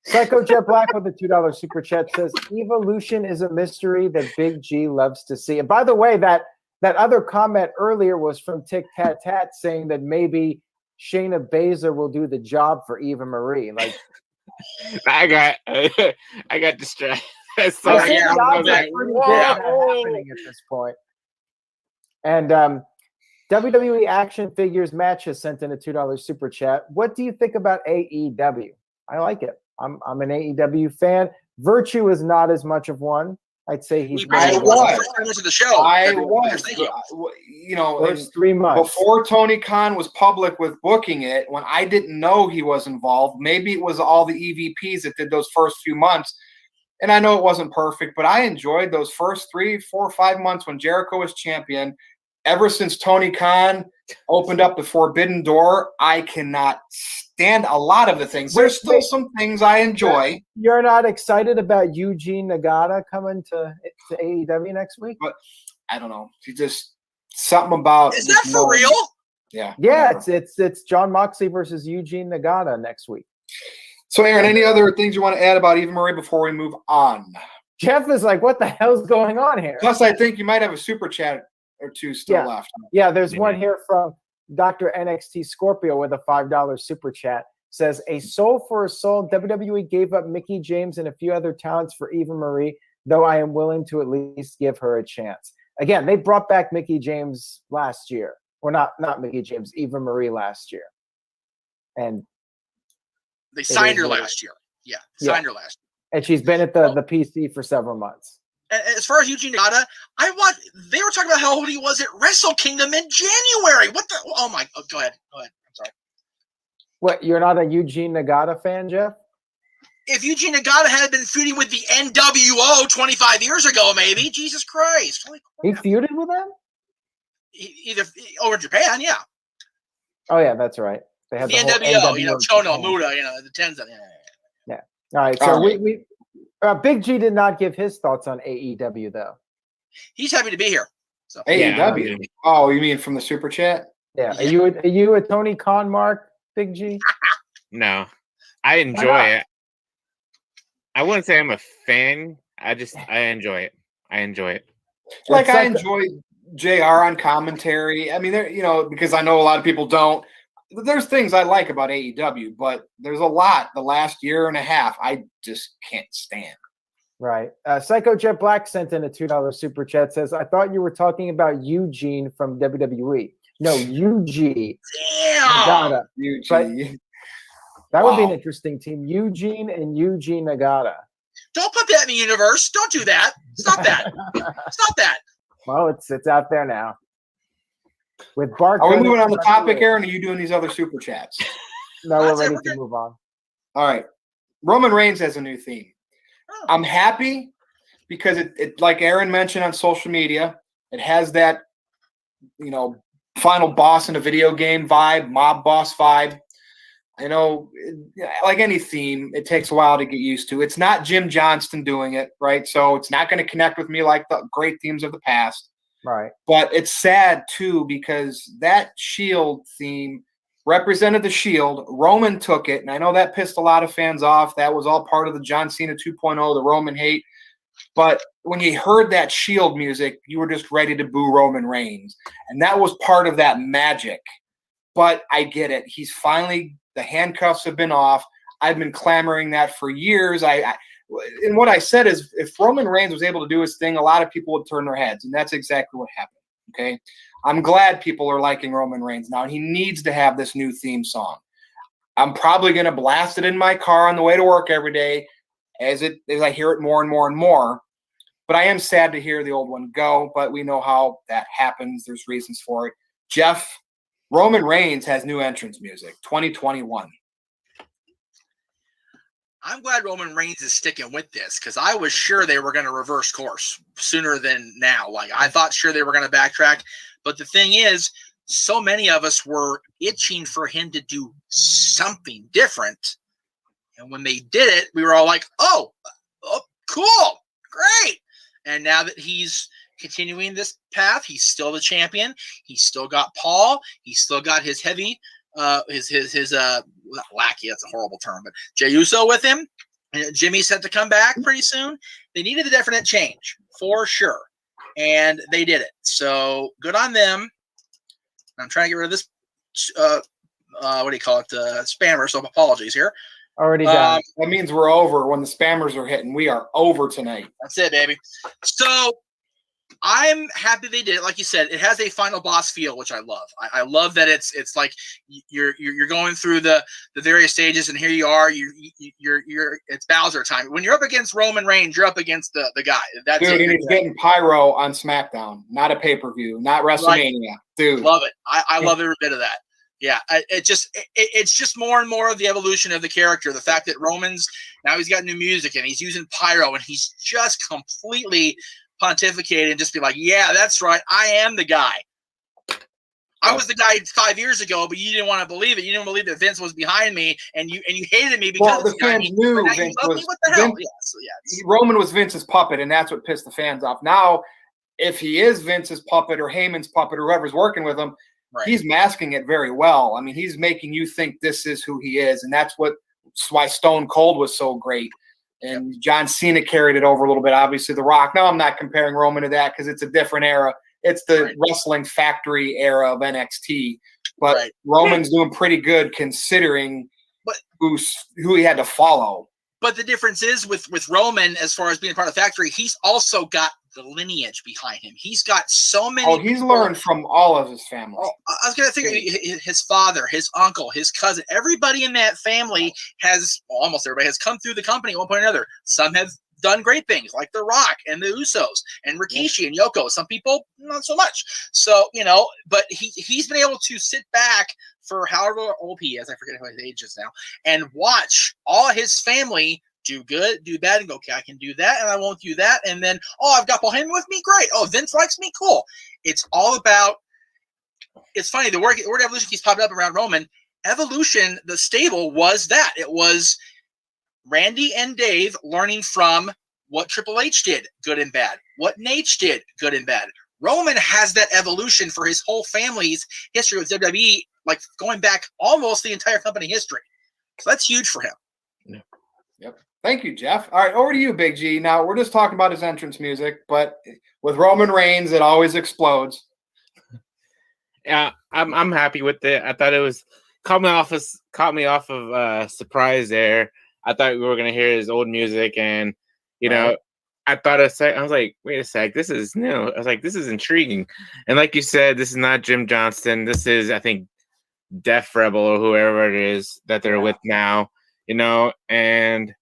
Psycho Jet Black with a $2 super chat says, Eva-lution is a mystery that Big G loves to see. And by the way, that other comment earlier was from Tic Tat Tat saying that maybe Shayna Baszler will do the job for Eva Marie. Like, I got distracted. So I was like, happening at this point. And WWE Action Figures Match has sent in a $2 super chat. What do you think about AEW? I like it. I'm an AEW fan. Virtue is not as much of one. I'd say he's. I was. To the show. I was. First 3 months before Tony Khan was public with booking it, when I didn't know he was involved. Maybe it was all the EVPs that did those first few months. And I know it wasn't perfect, but I enjoyed those first 3, 4, 5 months when Jericho was champion. Ever since Tony Khan opened up the forbidden door, I cannot stand a lot of the things. There's still some things I enjoy. You're not excited about Eugene Nagata coming to AEW next week? But I don't know. He just something about. Is that for real? Yeah. Yeah, it's John Moxley versus Eugene Nagata next week. So, Aaron, any other things you want to add about Eva Marie before we move on? Jeff is like, what the hell's going on here? Plus, I think you might have a super chat or two still left. Yeah, there's one here from Dr. NXT Scorpio with a $5 super chat. Says, a soul for a soul, WWE gave up Mickie James and a few other talents for Eva Marie, though I am willing to at least give her a chance. Again, they brought back Mickie James last year. Or not Mickie James, Eva Marie last year. And they signed her last year. Yeah, signed her last year. And she's been at the PC for several months. And as far as Eugene Nagata, they were talking about how old he was at Wrestle Kingdom in January. What the? Oh my! Oh, go ahead. I'm sorry. What? You're not a Eugene Nagata fan, Jeff? If Eugene Nagata had been feuding with the NWO 25 years ago, maybe. Jesus Christ! He feuded with them? Either over in Japan, yeah. Oh yeah, that's right. They had the NWO, Chono, Muda, the Tenzan. Yeah. All right. So we Big G did not give his thoughts on AEW though. He's happy to be here. So. AEW. Oh, you mean from the super chat? Yeah. Are you a Tony Khan mark, Big G? No, I enjoy it. I wouldn't say I'm a fan. I enjoy it. I enjoy it. Like I enjoy JR on commentary. I mean, because I know a lot of people don't. There's things I like about AEW, but there's a lot the last year and a half I just can't stand. Right. Psycho Jet Black sent in a $2 super chat. Says, I thought you were talking about Eugene from WWE. No, UG. Damn. UG. That would be an interesting team. Eugene and Eugene Nagata. Don't put that in the universe. Don't do that. Stop that. Stop that. Well, it's out there now. With Bart. Are we moving on the topic, Aaron? Or are you doing these other super chats? No, we're ready to move on. All right. Roman Reigns has a new theme. Oh. I'm happy because it, like Aaron mentioned on social media, it has that, final boss in a video game vibe, mob boss vibe. Like any theme, it takes a while to get used to. It's not Jim Johnston doing it, right? So it's not going to connect with me like the great themes of the past. Right. But it's sad, too, because that Shield theme represented the Shield. Roman took it, and I know that pissed a lot of fans off. That was all part of the John Cena 2.0, the Roman hate. But when you heard that Shield music, you were just ready to boo Roman Reigns. And that was part of that magic. But I get it. He's finally – the handcuffs have been off. I've been clamoring that for years. And what I said is if Roman Reigns was able to do his thing, a lot of people would turn their heads. And that's exactly what happened. Okay. I'm glad people are liking Roman Reigns now. And he needs to have this new theme song. I'm probably going to blast it in my car on the way to work every day as I hear it more and more and more. But I am sad to hear the old one go, but we know how that happens. There's reasons for it. Jeff, Roman Reigns has new entrance music, 2021. I'm glad Roman Reigns is sticking with this because I was sure they were going to reverse course sooner than now. Like I thought sure they were going to backtrack. But the thing is, so many of us were itching for him to do something different. And when they did it, we were all like, oh cool, great. And now that he's continuing this path, he's still the champion. He's still got Paul. He's still got his heavy his not lackey, that's a horrible term, but Jey Uso with him. And Jimmy's set to come back pretty soon. They needed a definite change for sure. And they did it. So good on them. I'm trying to get rid of this what do you call it? Spammer, so apologies here. Already done. That means we're over when the spammers are hitting. We are over tonight. That's it, baby. So I'm happy they did it. Like you said, it has a final boss feel, which I love. I love that it's like you're going through the various stages, and here you are. You're it's Bowser time. When you're up against Roman Reigns, you're up against the guy. That's dude, and he's getting pyro on SmackDown, not a pay-per-view, not WrestleMania. Dude, love it. I love every bit of that. Yeah, it's just more and more of the evolution of the character. The fact that Roman's now he's got new music and he's using pyro and he's just completely pontificate and just be like, yeah, that's right. I am the guy. I was the guy 5 years ago, but you didn't want to believe it. You didn't believe that Vince was behind me, and you hated me because the fans knew Vince was. What the hell? Roman was Vince's puppet, and that's what pissed the fans off. Now, if he is Vince's puppet or Heyman's puppet or whoever's working with him, he's masking it very well. I mean, he's making you think this is who he is, and that's why Stone Cold was so great. And John Cena carried it over a little bit. Obviously, The Rock. Now, I'm not comparing Roman to that because it's a different era. It's the wrestling factory era of NXT. But Roman's doing pretty good considering who he had to follow. But the difference is with Roman, as far as being part of the factory, he's also got the lineage behind him. He's got so many. Oh, he's learned from all of his family. Oh, I was going to think his father, his uncle, his cousin, everybody in that family almost everybody has come through the company at one point or another. Some have done great things like The Rock and the Usos and Rikishi and Yoko. Some people, not so much. So, but he's been able to sit back for however old he is, I forget what his age is now, and watch all his family do good, do bad, and go, okay, I can do that, and I won't do that. And then, I've got Paul Heyman with me? Great. Oh, Vince likes me? Cool. It's all about, it's funny, the word evolution keeps popping up around Roman. Evolution, the stable, was that. It was Randy and Dave learning from what Triple H did, good and bad, what Nate did, good and bad. Roman has that evolution for his whole family's history with WWE, like going back almost the entire company history. So that's huge for him. Yep. Thank you, Jeff. All right, over to you, Big G. Now, we're just talking about his entrance music, but with Roman Reigns, it always explodes. Yeah, I'm happy with it. I thought it was caught me off of surprise there. I thought we were gonna hear his old music, and I thought I was like, wait a sec, this is new. I was like, this is intriguing. And like you said, this is not Jim Johnston. This is, I think, Def Rebel or whoever it is that they're with now, and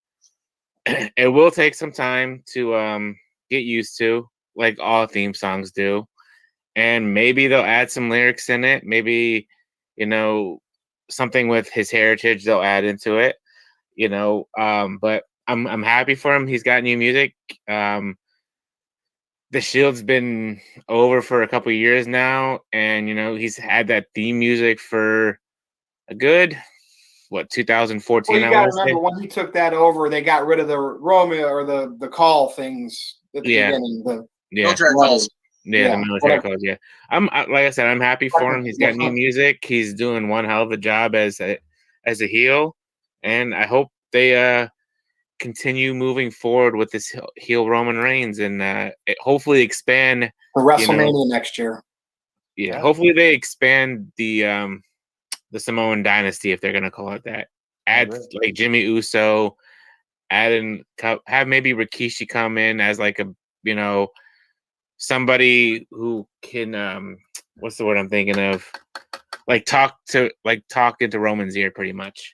it will take some time to get used to, like all theme songs do. And maybe they'll add some lyrics in it. Maybe, something with his heritage they'll add into it, but I'm happy for him. He's got new music. The Shield's been over for a couple of years now, and he's had that theme music for a good 2014. Well, you got to remember when he took that over, they got rid of the Romeo or the call things at the beginning. The military calls. Yeah, the military calls. Yeah, like I said, I'm happy for him. He's got new music. He's doing one hell of a job as a heel, and I hope they continue moving forward with this heel Roman Reigns and hopefully expand for WrestleMania next year. Yeah, hopefully they expand the Samoan dynasty, if they're gonna call it that. Add like Jimmy Uso, have maybe Rikishi come in as like a somebody who can what's the word I'm thinking of? Talk into Roman's ear pretty much.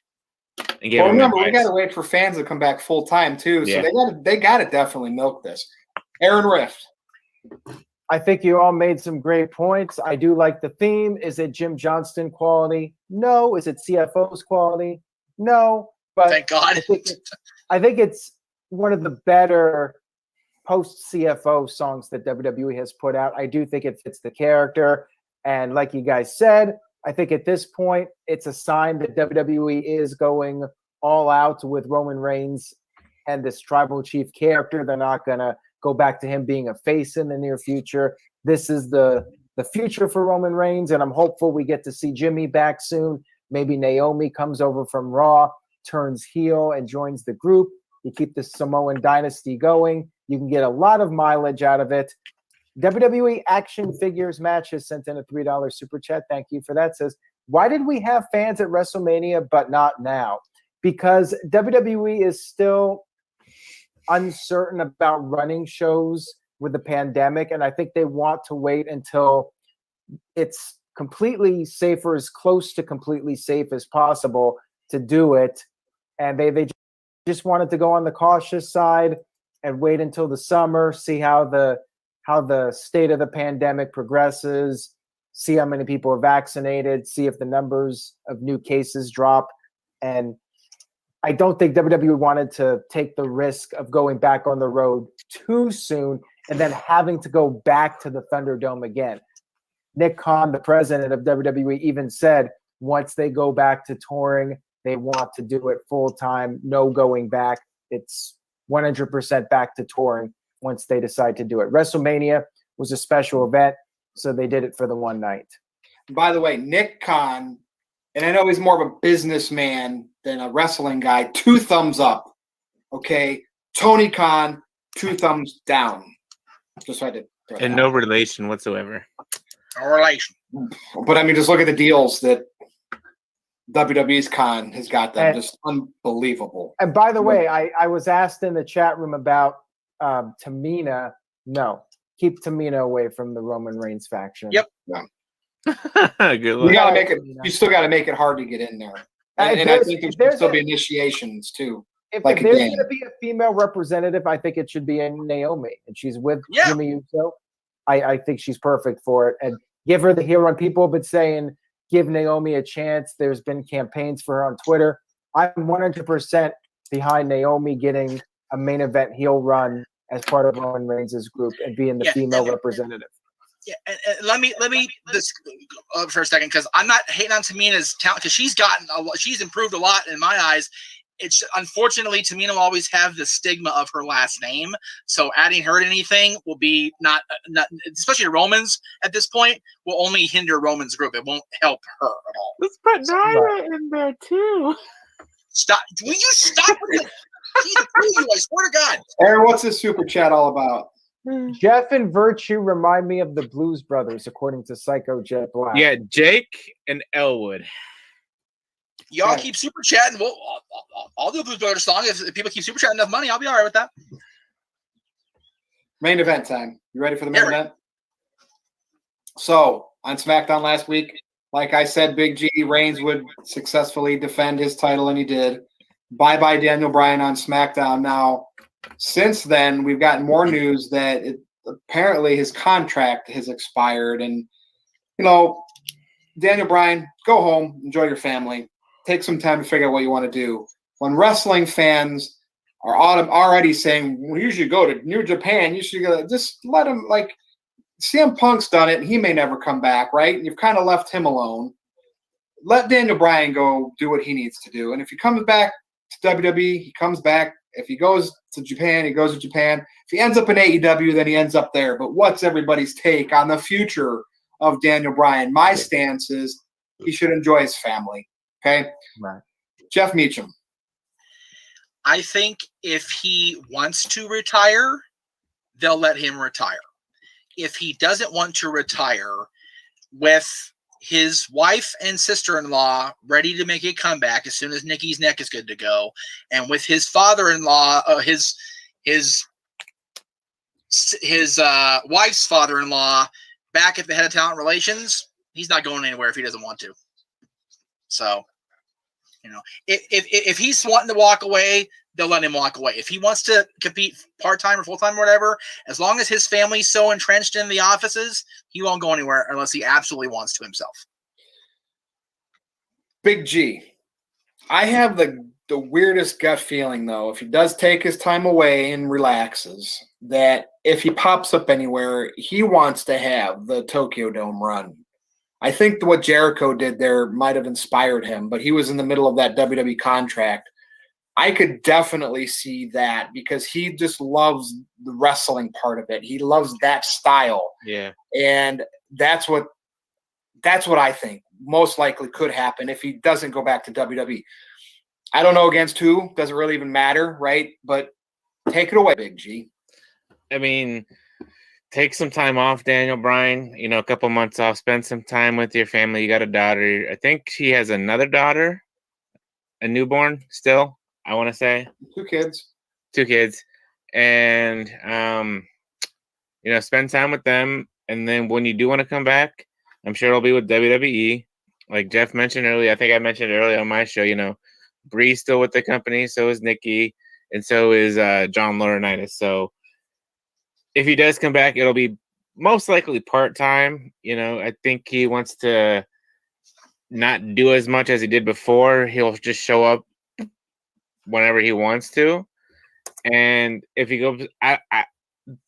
Well, remember, we got to wait for fans to come back full time too, so they got to definitely milk this. Aaron Rift. I think you all made some great points. I do like the theme. Is it Jim Johnston quality? No. Is it CFO's quality? No. But thank God. I think it's one of the better post CFO songs that WWE has put out. I do think it fits the character, and like you guys said, I think at this point, it's a sign that WWE is going all out with Roman Reigns and this tribal chief character. They're not going to go back to him being a face in the near future. This is the future for Roman Reigns, and I'm hopeful we get to see Jimmy back soon. Maybe Naomi comes over from Raw, turns heel, and joins the group. You keep the Samoan dynasty going. You can get a lot of mileage out of it. WWE Action Figures Match has sent in a $3 super chat. Thank you for that. Says, why did we have fans at WrestleMania but not now? Because WWE is still uncertain about running shows with the pandemic, and I think they want to wait until it's completely safe or as close to completely safe as possible to do it. And they just wanted to go on the cautious side and wait until the summer, see how the state of the pandemic progresses, see how many people are vaccinated, see if the numbers of new cases drop. And I don't think WWE wanted to take the risk of going back on the road too soon and then having to go back to the Thunderdome again. Nick Khan, the president of WWE, even said once they go back to touring, they want to do it full time, no going back. It's 100% back to touring once they decide to do it. WrestleMania was a special event, so they did it for the one night. By the way, Nick Khan, and I know he's more of a businessman than a wrestling guy, 2 thumbs up. Okay. Tony Khan, 2 thumbs down. Just so I did. And no relation whatsoever. No relation. But I mean, just look at the deals that WWE's Khan has got them. Just unbelievable. And by the way, I was asked in the chat room about Tamina. No, keep Tamina away from the Roman Reigns faction. Yep. Yeah. Good luck. You gotta make it. You still got to make it hard to get in there. And I think there should still be initiations too. If there's going to be a female representative, I think it should be in Naomi, and she's with Jimmy Uso. I think she's perfect for it, and give her the heel run. People have been saying give Naomi a chance. There's been campaigns for her on Twitter. I'm 100% behind Naomi getting a main event heel run as part of Roman Reigns' group and being the female representative. Yeah, and let me this for a second, because I'm not hating on Tamina's talent, because she's improved a lot in my eyes. It's unfortunately Tamina will always have the stigma of her last name, so adding her to anything will be not especially Roman's at this point will only hinder Roman's group. It won't help her at all. Let's put Nyla in there too. Stop! Will you stop with the? I swear to God. Aaron, what's this super chat all about? Jeff and Virtue remind me of the Blues Brothers, according to Psycho Jet Black. Yeah, Jake and Elwood. Y'all keep super chatting. I'll do a Blues Brothers song. If people keep super chatting enough money, I'll be all right with that. Main event time. You ready for the main event? So, on SmackDown last week, like I said, Big G, Reigns would successfully defend his title, and he did. Bye-bye Daniel Bryan on SmackDown. Now, since then, we've gotten more news that apparently his contract has expired. And, Daniel Bryan, go home, enjoy your family. Take some time to figure out what you want to do. When wrestling fans are already saying, well, you should go to New Japan, you should go, just let him, CM Punk's done it, and he may never come back, right? And you've kind of left him alone. Let Daniel Bryan go do what he needs to do. And if he comes back to WWE, he comes back. If he goes to Japan, he goes to Japan. If he ends up in AEW, then he ends up there. But what's everybody's take on the future of Daniel Bryan? My stance is he should enjoy his family. Okay? Right. Jeff Meacham. I think if he wants to retire, they'll let him retire. If he doesn't want to retire, with his wife and sister-in-law ready to make a comeback as soon as Nikki's neck is good to go, and with his father-in-law, his wife's father-in-law back at the head of talent relations, he's not going anywhere if he doesn't want to. So, if he's wanting to walk away, they'll let him walk away. If he wants to compete part-time or full-time or whatever, as long as his family's so entrenched in the offices, he won't go anywhere unless he absolutely wants to himself. Big G. I have the weirdest gut feeling, though, if he does take his time away and relaxes, that if he pops up anywhere, he wants to have the Tokyo Dome run. I think what Jericho did there might have inspired him, but he was in the middle of that WWE contract. I could definitely see that because he just loves the wrestling part of it. He loves that style. Yeah. And that's what I think most likely could happen if he doesn't go back to WWE. I don't know against who. Doesn't really even matter, right? But take it away, Big G. I mean, take some time off, Daniel Bryan. A couple months off. Spend some time with your family. You got a daughter. I think she has another daughter, a newborn still. I want to say 2 kids. 2 kids, and spend time with them. And then when you do want to come back, I'm sure it'll be with WWE. Like Jeff mentioned earlier, I think I mentioned earlier on my show. Bree's still with the company, so is Nikki, and so is John Laurinaitis. So if he does come back, it'll be most likely part-time. I think he wants to not do as much as he did before. He'll just show up whenever he wants to. And if he goes,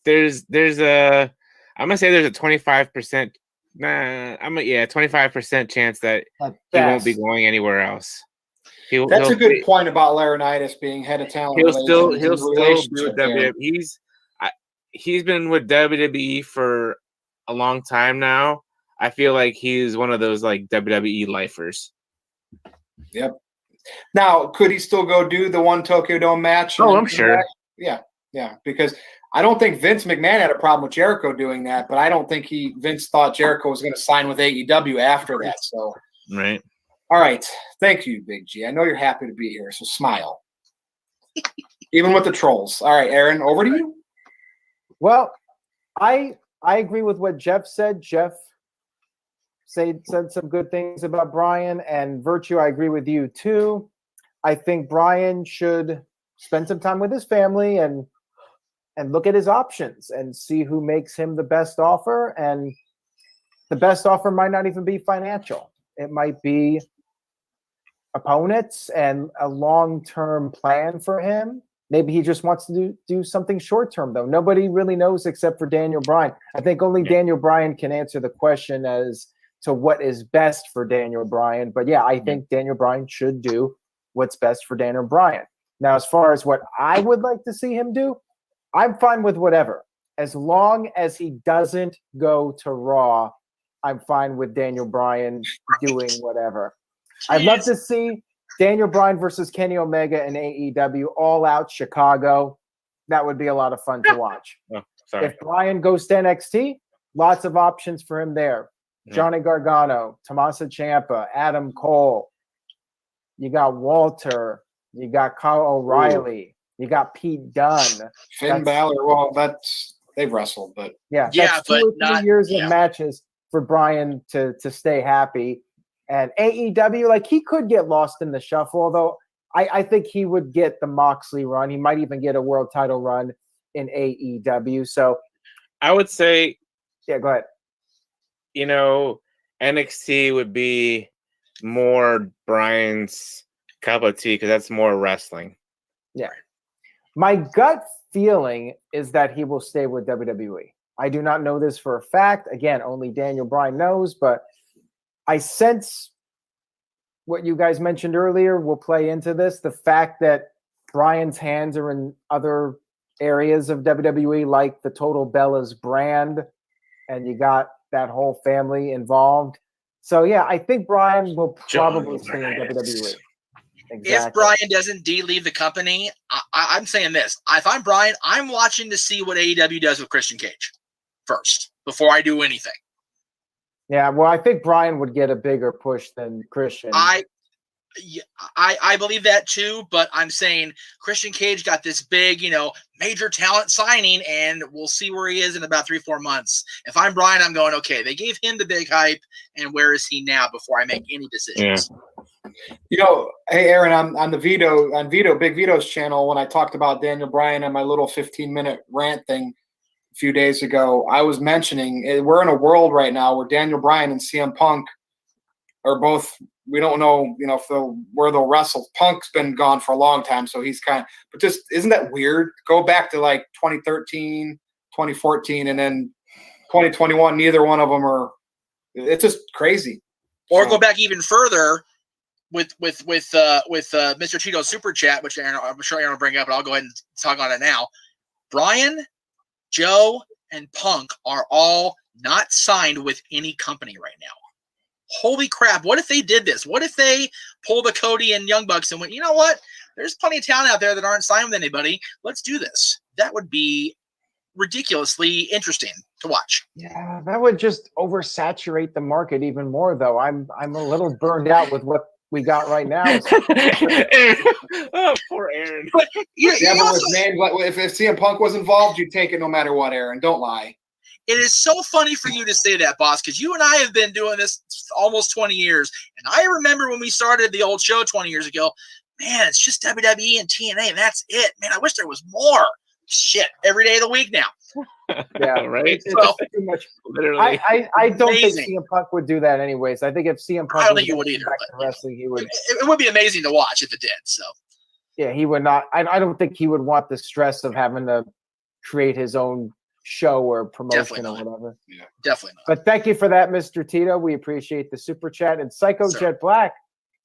there's a 25%. 25% chance that he won't be going anywhere else. That's a good point about Laurinaitis being head of talent. He'll still be with WWE. He's been with WWE for a long time now. I feel like he's one of those like WWE lifers. Yep. Now, could he still go do the one Tokyo Dome match? Oh, I'm sure. Yeah, because I don't think Vince McMahon had a problem with Jericho doing that, but I don't think Vince thought Jericho was going to sign with AEW after that. So, right. All right. Thank you, Big G. I know you're happy to be here, so smile. Even with the trolls. All right, Aaron, over to you. Well, I agree with what Jeff said. Jeff said some good things about Bryan, and Virtue, I agree with you too. I think Bryan should spend some time with his family and look at his options and see who makes him the best offer. And the best offer might not even be financial. It might be opponents and a long-term plan for him. Maybe he just wants to do something short-term, though. Nobody really knows except for Daniel Bryan. I think only Daniel Bryan can answer the question as to what is best for Daniel Bryan. But yeah, I think Daniel Bryan should do what's best for Daniel Bryan. Now, as far as what I would like to see him do, I'm fine with whatever. As long as he doesn't go to Raw, I'm fine with Daniel Bryan doing whatever. I'd love to see Daniel Bryan versus Kenny Omega in AEW, all out Chicago. That would be a lot of fun to watch. Oh, sorry. If Bryan goes to NXT, lots of options for him there. Johnny Gargano, Tommaso Ciampa, Adam Cole. You got Walter. You got Kyle O'Reilly. You got Pete Dunne. Finn Balor. Well, they've wrestled, but that's 2 or 3 years of matches for Bryan to stay happy. And AEW, like, he could get lost in the shuffle, although I think he would get the Moxley run. He might even get a world title run in AEW. So I would say, yeah, go ahead. You know, NXT would be more Bryan's cup of tea because that's more wrestling. Yeah. My gut feeling is that he will stay with WWE. I do not know this for a fact. Again, only Daniel Bryan knows, but I sense what you guys mentioned earlier will play into this. The fact that Bryan's hands are in other areas of WWE, like the Total Bellas brand, and you got that whole family involved. So, yeah, I think Bryan will probably stay in WWE. Exactly. If Bryan doesn't leave the company, I'm saying this. If I'm Bryan, I'm watching to see what AEW does with Christian Cage first before I do anything. Yeah, well, I think Bryan would get a bigger push than Christian. I believe that too, but I'm saying Christian Cage got this big, major talent signing, and we'll see where he is in about 3-4 months. If I'm Bryan, I'm going, okay, they gave him the big hype, and where is he now before I make any decisions? Yeah. Hey, Aaron, on Big Vito's channel, when I talked about Daniel Bryan and my little 15-minute rant thing a few days ago, I was mentioning we're in a world right now where Daniel Bryan and CM Punk are both, we don't know, where they'll wrestle. Punk's been gone for a long time, so he's but just, isn't that weird? Go back to like 2013, 2014, and then 2021, neither one of them are, it's just crazy. Or go back even further with Mr. Tito's super chat, which I'm sure Aaron will bring up, but I'll go ahead and talk on it now. Bryan, Joe, and Punk are all not signed with any company right now. Holy crap. What if they did this? What if they pulled the Cody and Young Bucks and went, you know what? There's plenty of talent out there that aren't signed with anybody. Let's do this. That would be ridiculously interesting to watch. Yeah, that would just oversaturate the market even more, though. I'm a little burned out with what we got right now. Oh, poor Aaron. But, but if CM Punk was involved, you'd take it no matter what, Aaron. Don't lie. It is so funny for you to say that, boss, because you and I have been doing this almost 20 years. And I remember when we started the old show 20 years ago, man, it's just WWE and TNA, and that's it. Man, I wish there was more. Shit, every day of the week now. Yeah, right. It's too much. Literally. I don't think CM Punk would do that anyways. I think if CM Punk, I don't think he would either. Wrestling, he would. It would be amazing to watch if it did. So. Yeah, he would not. I don't think he would want the stress of having to create his own show or promotion or whatever. Yeah, definitely not. But thank you for that, Mr. Tito. We appreciate the super chat. And Psycho Jet Black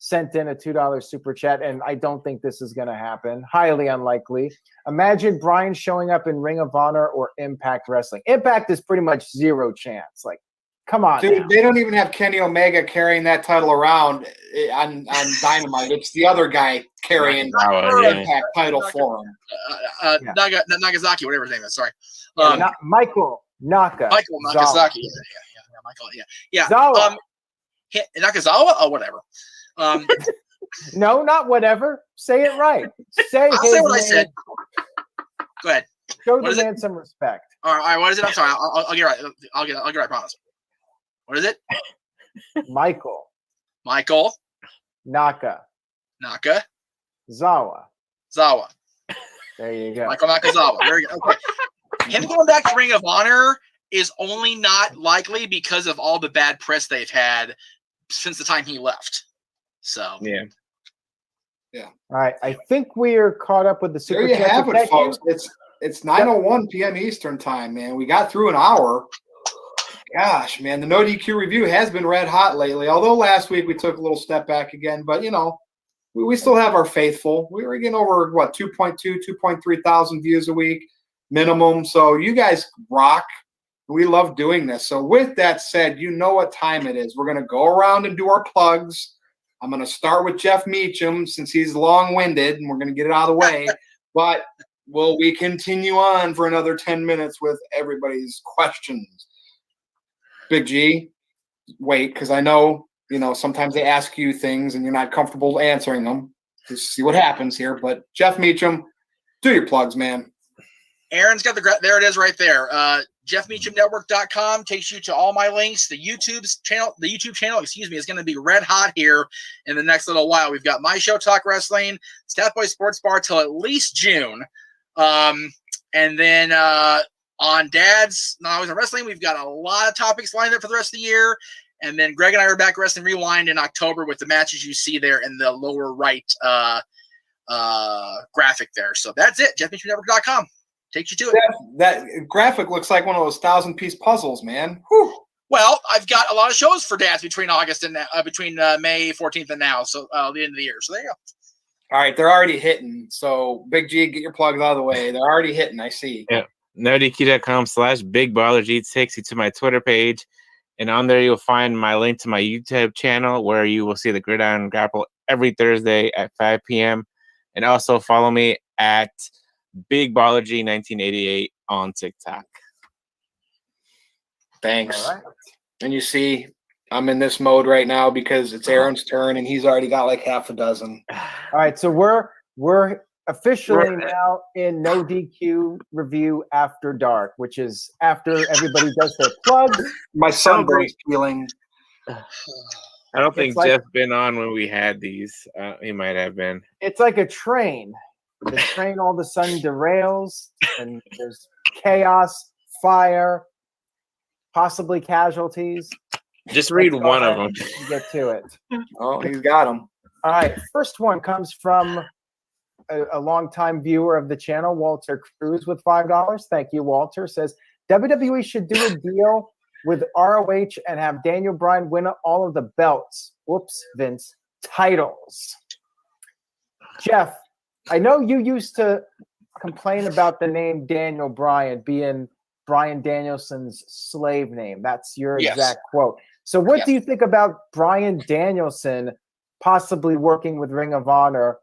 sent in a $2 super chat, and I don't think this is going to happen. Highly unlikely. Imagine Bryan showing up in Ring of Honor or Impact Wrestling. Impact is pretty much zero chance. Like, Come on. Dude, they don't even have Kenny Omega carrying that title around on Dynamite. It's the other guy carrying the Impact title for him. Nagasaki, whatever his name is. Sorry. Michael Naka. Michael Nagasaki. Yeah, Michael. Yeah. Zawa. Nakazawa? Oh, whatever. No, not whatever. Say it right. I'll say what I said. Go ahead. Show the man some respect. All right. What is it? I'm sorry. I'll get right. I'll get right. I promise. What is it? Michael Naka. Zawa. There you go. Michael Nakazawa. Very good. Okay. Him going back to Ring of Honor is only not likely because of all the bad press they've had since the time he left. So yeah. All right. I think we are caught up with the super. There you have it, folks. It's 9:01 p.m. Eastern time, man. We got through an hour. Gosh, man, the NoDQ review has been red hot lately. Although last week we took a little step back again, but we still have our faithful. We were getting over 2.3 thousand views a week minimum. So you guys rock. We love doing this. So with that said, you know what time it is. We're going to go around and do our plugs. I'm going to start with Jeff Meacham since he's long-winded, and we're going to get it out of the way. But will we continue on for another 10 minutes with everybody's questions? Big G, wait, because I know, sometimes they ask you things and you're not comfortable answering them. Just see what happens here. But Jeff Meacham, do your plugs, man. Aaron's got there it is right there. JeffMeachamNetwork.com takes you to all my links. The YouTube channel, is going to be red hot here in the next little while. We've got my show, Talk Wrestling, Stat Boy Sports Bar till at least June. And then on Dad's Not Always in Wrestling, we've got a lot of topics lined up for the rest of the year. And then Greg and I are back Wrestling Rewind in October with the matches you see there in the lower right graphic there. So that's it. JeffMeachamNetwork.com. Takes you to it. That graphic looks like one of those 1,000-piece puzzles, man. Whew. Well, I've got a lot of shows for Dads between August and between May 14th and now, so the end of the year. So there you go. All right, they're already hitting. So Big G, get your plugs out of the way. They're already hitting. I see. Yeah. NoDQ.com/BigBallerG takes you to my Twitter page, and on there you'll find my link to my YouTube channel where you will see the Gridiron Grapple every Thursday at 5 p.m. And also follow me at BigBallerG1988 on TikTok. Thanks. All right. And you see, I'm in this mode right now because it's Aaron's turn and he's already got like half a dozen. All right, so we're officially now in NoDQ review after dark, which is after everybody does their plugs. My sunburn's feeling. I don't think Jeff's been on when we had these. He might have been. It's like a train. The train all of a sudden derails, and there's chaos, fire, possibly casualties. Just read one of them. Get to it. Oh, he's got them. All right. First one comes from a longtime viewer of the channel, Walter Cruz, with $5. Thank you, Walter. Says WWE should do a deal with ROH and have Daniel Bryan win all of the belts. Whoops, Vince. Titles. Jeff, I know you used to complain about the name Daniel Bryan being Bryan Danielson's slave name. That's your exact quote. So what do you think about Bryan Danielson possibly working with Ring of Honor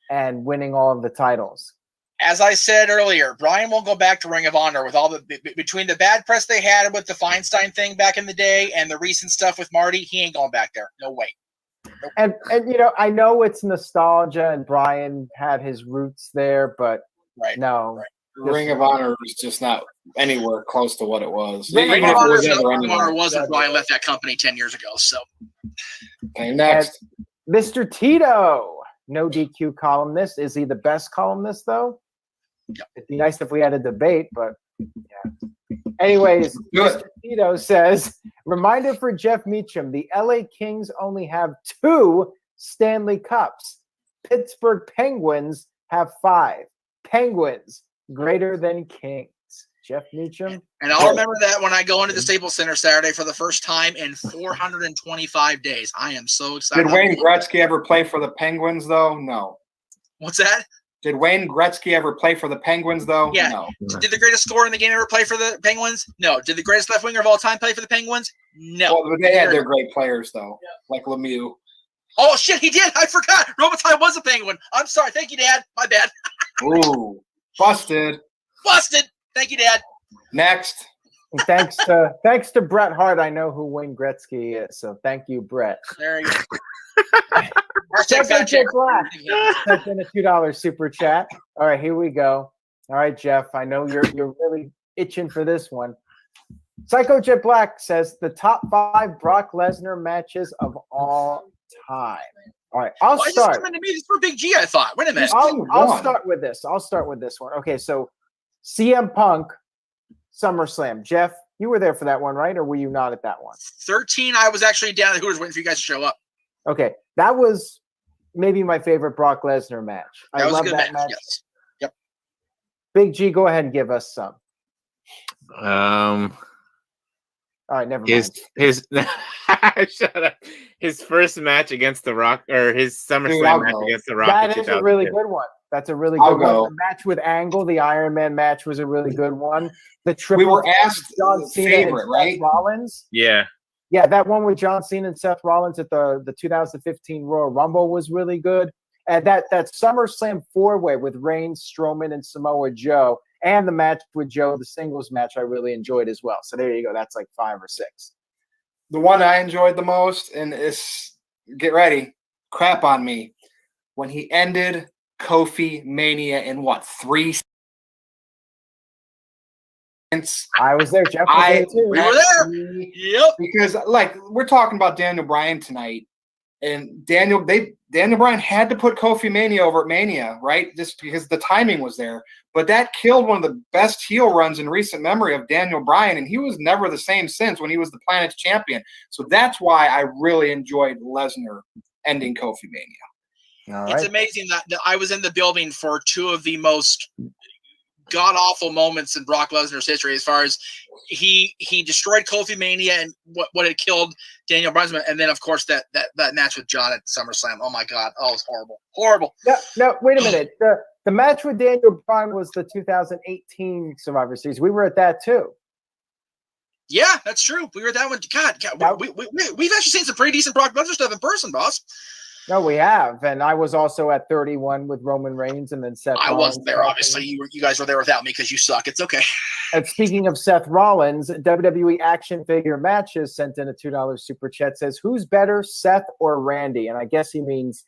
and winning all of the titles? As I said earlier, Bryan won't go back to Ring of Honor with all the between the bad press they had with the Feinstein thing back in the day and the recent stuff with Marty. He ain't going back there. No way. Nope. And I know it's nostalgia and Bryan had his roots there, but no. Right. Ring of Honor was just not anywhere close to what it was. Ring of Honor wasn't Bryan left that company 10 years ago. So, okay, next. And Mr. Tito, NoDQ columnist. Is he the best columnist, though? Yep. It'd be nice if we had a debate, but yeah. Anyways, Mr. Tito says, reminder for Jeff Meacham, the LA Kings only have 2 Stanley Cups. Pittsburgh Penguins have 5. Penguins greater than Kings. Jeff Meacham. And I'll remember that when I go into the Staples Center Saturday for the first time in 425 days. I am so excited. Did Wayne Gretzky ever play for the Penguins, though? No. What's that? Did Wayne Gretzky ever play for the Penguins, though? Yeah. No. Did the greatest scorer in the game ever play for the Penguins? No. Did the greatest left winger of all time play for the Penguins? No. Well, they had their great players, though, like Lemieux. Oh, shit, he did. I forgot. Robitaille was a Penguin. I'm sorry. Thank you, Dad. My bad. Ooh, busted. Busted. Thank you, Dad. Next. And thanks to Bret Hart, I know who Wayne Gretzky is. So thank you, Bret. There you go. Psycho Jet Black sent in a $2 super chat. All right, here we go. All right, Jeff, I know you're really itching for this one. Psycho Jet Black says the top 5 Brock Lesnar matches of all time. All right, I'll start. This is for Big G, I thought. Wait a minute. I'll start with this. I'll start with this one. Okay, so CM Punk, SummerSlam. Jeff, you were there for that one, right? Or were you not at that one? 13, I was actually down at Hooters waiting for you guys to show up. Okay, that was maybe my favorite Brock Lesnar match. That was love a good that match. Yes. Yep. Big G, go ahead and give us some. All right, never mind. His shut up. His first match against The Rock, or his SummerSlam match against The Rock. That is a really good one. That's a really good one. The match with Angle, the Iron Man match, was a really good one. The triple. We were asked John Cena favorite, right? Rollins. Yeah. Yeah, that one with John Cena and Seth Rollins at the 2015 Royal Rumble was really good. And that SummerSlam 4-way with Reigns, Strowman, and Samoa Joe, and the match with Joe, the singles match, I really enjoyed as well. So there you go. That's like 5 or 6. The one I enjoyed the most, and is, get ready, crap on me, when he ended Kofi Mania in what, 3 seconds? I was there. Jeff was there too. We were there. Yep. Because, like, we're talking about Daniel Bryan tonight, and Daniel Bryan had to put Kofi Mania over at Mania, right? Just because the timing was there. But that killed one of the best heel runs in recent memory of Daniel Bryan, and he was never the same since when he was the Planet's champion. So that's why I really enjoyed Lesnar ending Kofi Mania. All right. It's amazing that I was in the building for 2 of the most god-awful moments in Brock Lesnar's history, as far as he destroyed Kofi Mania and what had killed Daniel Bryan, and then of course that match with John at SummerSlam. Oh my God, it was horrible. No, wait a minute. The match with Daniel Bryan was the 2018 Survivor Series. We were at that too. Yeah, that's true. We were at that one. God, we've actually seen some pretty decent Brock Lesnar stuff in person, boss. No, we have, and I was also at 31 with Roman Reigns, and then Seth. I wasn't there, obviously. You guys were there without me because you suck. It's okay. And speaking of Seth Rollins, WWE action figure matches sent in a $2 super chat. Says, who's better, Seth or Randy? And I guess he means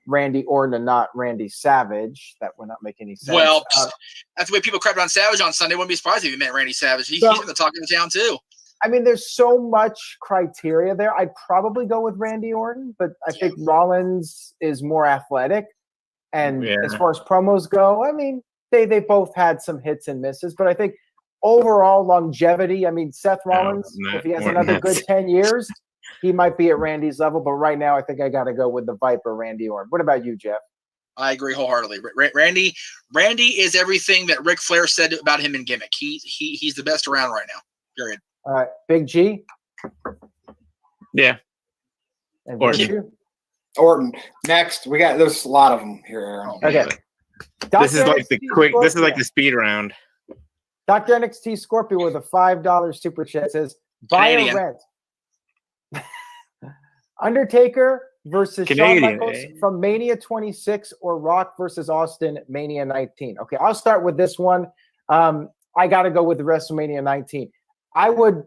Randy Orton and not Randy Savage. That would not make any sense. Well, that's the way people crapped on Savage on Sunday. Wouldn't be surprised if he meant Randy Savage. He's in the talk of the town too. I mean, there's so much criteria there. I'd probably go with Randy Orton, but I think Rollins is more athletic. And as far as promos go, I mean, they both had some hits and misses. But I think overall longevity, I mean, Seth Rollins, if he has another good 10 years, he might be at Randy's level. But right now, I think I got to go with the Viper, Randy Orton. What about you, Jeff? I agree wholeheartedly. Randy is everything that Ric Flair said about him in Gimmick. He's the best around right now, period. All right, Big G. Yeah. And Orton. Next, there's a lot of them here, Aaron. Okay. This is like the speed round. Dr. NXT Scorpio with a $5 super chat says, buy or rent. Undertaker versus Shawn Michaels from Mania 26 or Rock versus Austin Mania 19. Okay, I'll start with this one. I got to go with the WrestleMania 19. I would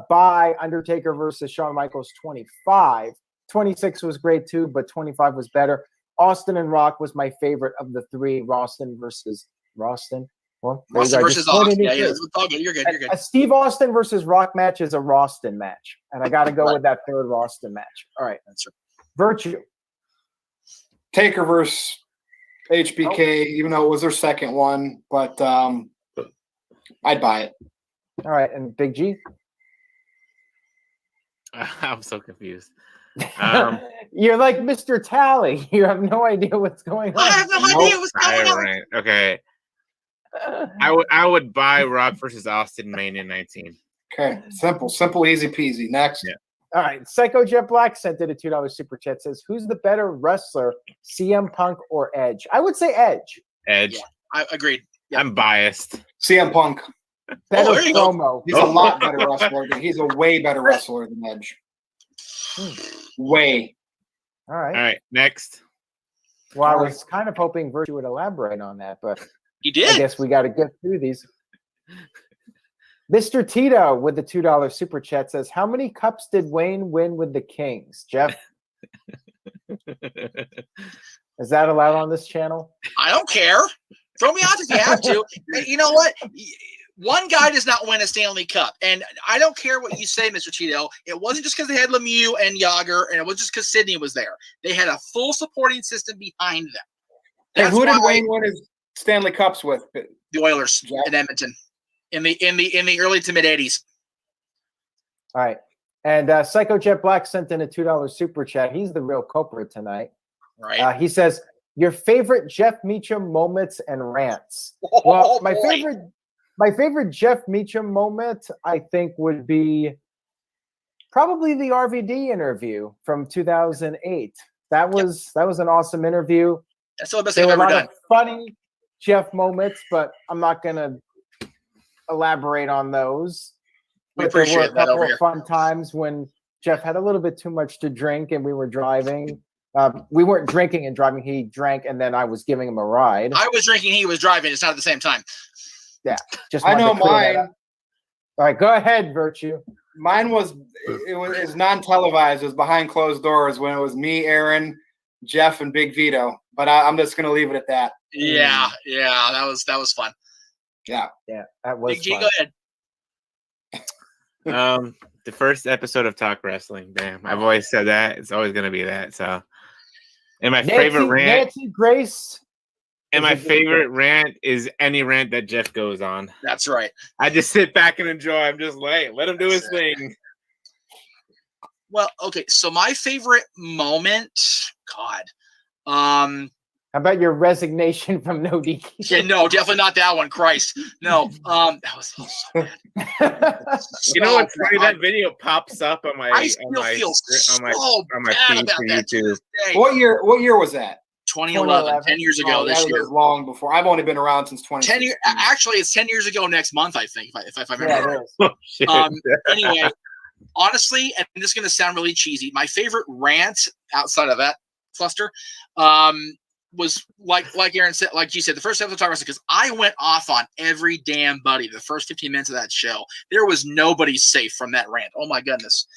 buy Undertaker versus Shawn Michaels 25. 26 was great too, but 25 was better. Austin and Rock was my favorite of the 3. Austin versus Austin. Well, Austin versus Austin. Yeah, it's all good. You're good. A Steve Austin versus Rock match is a Austin match, and I got to go with that 3rd Austin match. All right, that's right. Virtue. Taker versus HBK, even though it was their second one, but I'd buy it. All right, and Big G? I'm so confused. You're like Mr. Tally. You have no idea what's going on. I have no idea what's going on. Right. Okay. I would buy Rock versus Austin Mania 19. Okay, simple, easy peasy. Next. Yeah. All right. Psycho Jet Black sent in a $2 super chat. Says, "Who's the better wrestler, CM Punk or Edge?" I would say Edge. Edge. Yeah, I agreed. Yep. I'm biased. CM Punk. Better there you go. promo. He's a lot better wrestler. He's a way better wrestler than Edge. Way. All right. All right, next. Well, I was kind of hoping Virtue would elaborate on that, but He did. I guess we got to get through these. Mr. Tito with the $2 super chat says, "How many cups did Wayne win with the Kings?" Jeff, is that allowed on this channel? I don't care. Throw me out if you have to. You know what? One guy does not win a Stanley Cup. And I don't care what you say, Mr. Tito. It wasn't just because they had Lemieux and Yager, and it wasn't just because Sidney was there. They had a full supporting system behind them. And who did Wayne win his Stanley Cups with? The Oilers in Edmonton in the early to mid 80s. All right. And Psycho Jet Black sent in a $2 super chat. He's the real culprit tonight. Right. He says, "Your favorite Jeff Meacham moments and rants." Oh, Well, boy. my favorite Jeff Meacham moment, I think, would be probably the RVD interview from 2008. That was an awesome interview. That's still the best There thing were I've a ever lot done. of funny Jeff moments, but I'm not gonna elaborate on those. We But there were appreciate a that couple over of here. fun times when Jeff had a little bit too much to drink and we were driving. We weren't drinking and driving. He drank and then I was giving him a ride. I was drinking, he was driving. It's not at the same time. Yeah, just I wanted know to clear that mine. up. All right, go ahead, Virtue. Mine was non-televised. It was behind closed doors when it was me, Aaron, Jeff, and Big Vito. But I'm just going to leave it at that. Yeah, that was fun. Yeah. Yeah, that was Big G, fun. go ahead. The first episode of Talk Wrestling. Damn, I've always said that. It's always gonna be that. So, and my favorite rant. Nancy Grace. And my is a good favorite pick. rant is any rant that Jeff goes on. That's right. I just sit back and enjoy. I'm just like, let him do his thing. Well, okay. So my favorite moment, God. How about your resignation from NoDQ? Yeah, no, definitely not that one. Christ. No. That was so bad. You know what's So funny? bad. That video pops up on my I still feel so bad feed about for that to YouTube. this day. What year was that? 2011, 10 years ago Oh, this that year. was long before. I've only been around since 10 years. Actually, it's 10 years ago next month, I think, if I remember Yeah, right. it is. Oh, shit. Anyway, honestly, and this is going to sound really cheesy, my favorite rant outside of that cluster was like Aaron said, like you said, the first episode of Talk Wrestling, because I went off on every damn buddy the first 15 minutes of that show. There was nobody safe from that rant. Oh my goodness.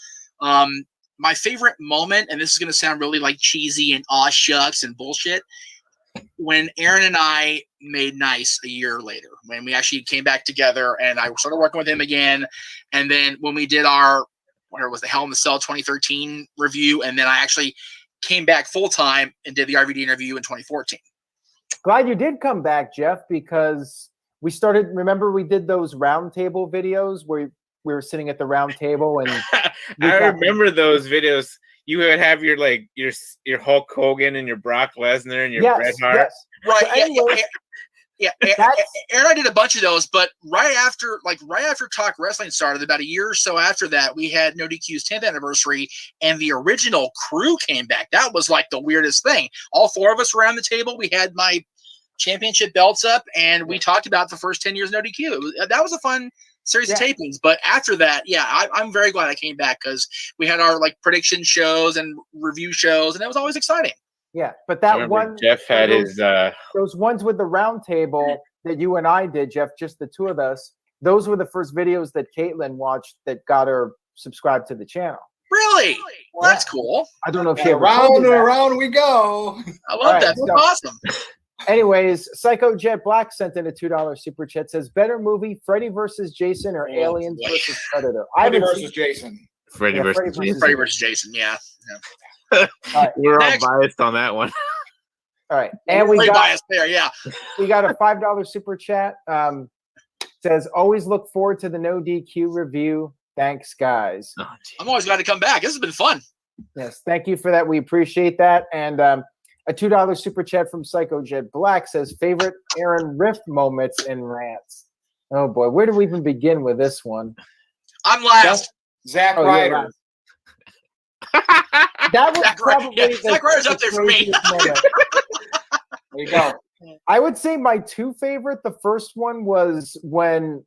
My favorite moment, and this is going to sound really like cheesy and aw shucks and bullshit, when Aaron and I made nice a year later, when we actually came back together and I started working with him again. And then when we did our, whatever it was, the Hell in the Cell 2013 review, and then I actually came back full time and did the RVD interview in 2014. Glad you did come back, Jeff, because we started. Remember, we did those roundtable videos where we were sitting at the round table, and I remember those videos. You would have your Hulk Hogan and your Brock Lesnar and your Bret Hart. Yes. Right. So anyway, Yeah, Aaron and I did a bunch of those, but right after Talk Wrestling started, about a year or so after that, we had NoDQ's 10th anniversary, and the original crew came back. That was like the weirdest thing. All four of us were around the table. We had my championship belts up, and we talked about the first 10 years of NoDQ. That was a fun series of tapings. But after that, I'm very glad I came back, because we had our prediction shows and review shows, and that was always exciting. Yeah, but that one Jeff had those ones with the round table that you and I did, Jeff, just the two of us. Those were the first videos that Caitlin watched that got her subscribed to the channel. Really? Well, that's cool. I don't know if she ever Round told and you that. around we go. I love that. That's awesome. Anyways, Psycho Jet Black sent in a $2 super chat. Says, better movie, Freddy versus Jason or Aliens versus Predator? Freddy versus Jason. Freddy versus Jason. Yeah. Right. We're all biased on that one. All right, and we got biased there. Yeah, we got a $5 super chat. Says, always look forward to the NoDQ review. Thanks, guys. Oh, I'm always glad to come back. This has been fun. Yes, thank you for that. We appreciate that. And a $2 super chat from Psycho Jet Black says, favorite Aaron Rift moments and rants. Oh boy, where do we even begin with this one? I'm last. Zack Ryder. that was probably Zack Ryder's up there for me. Moment. There you go. I would say my two favorite. The first one was when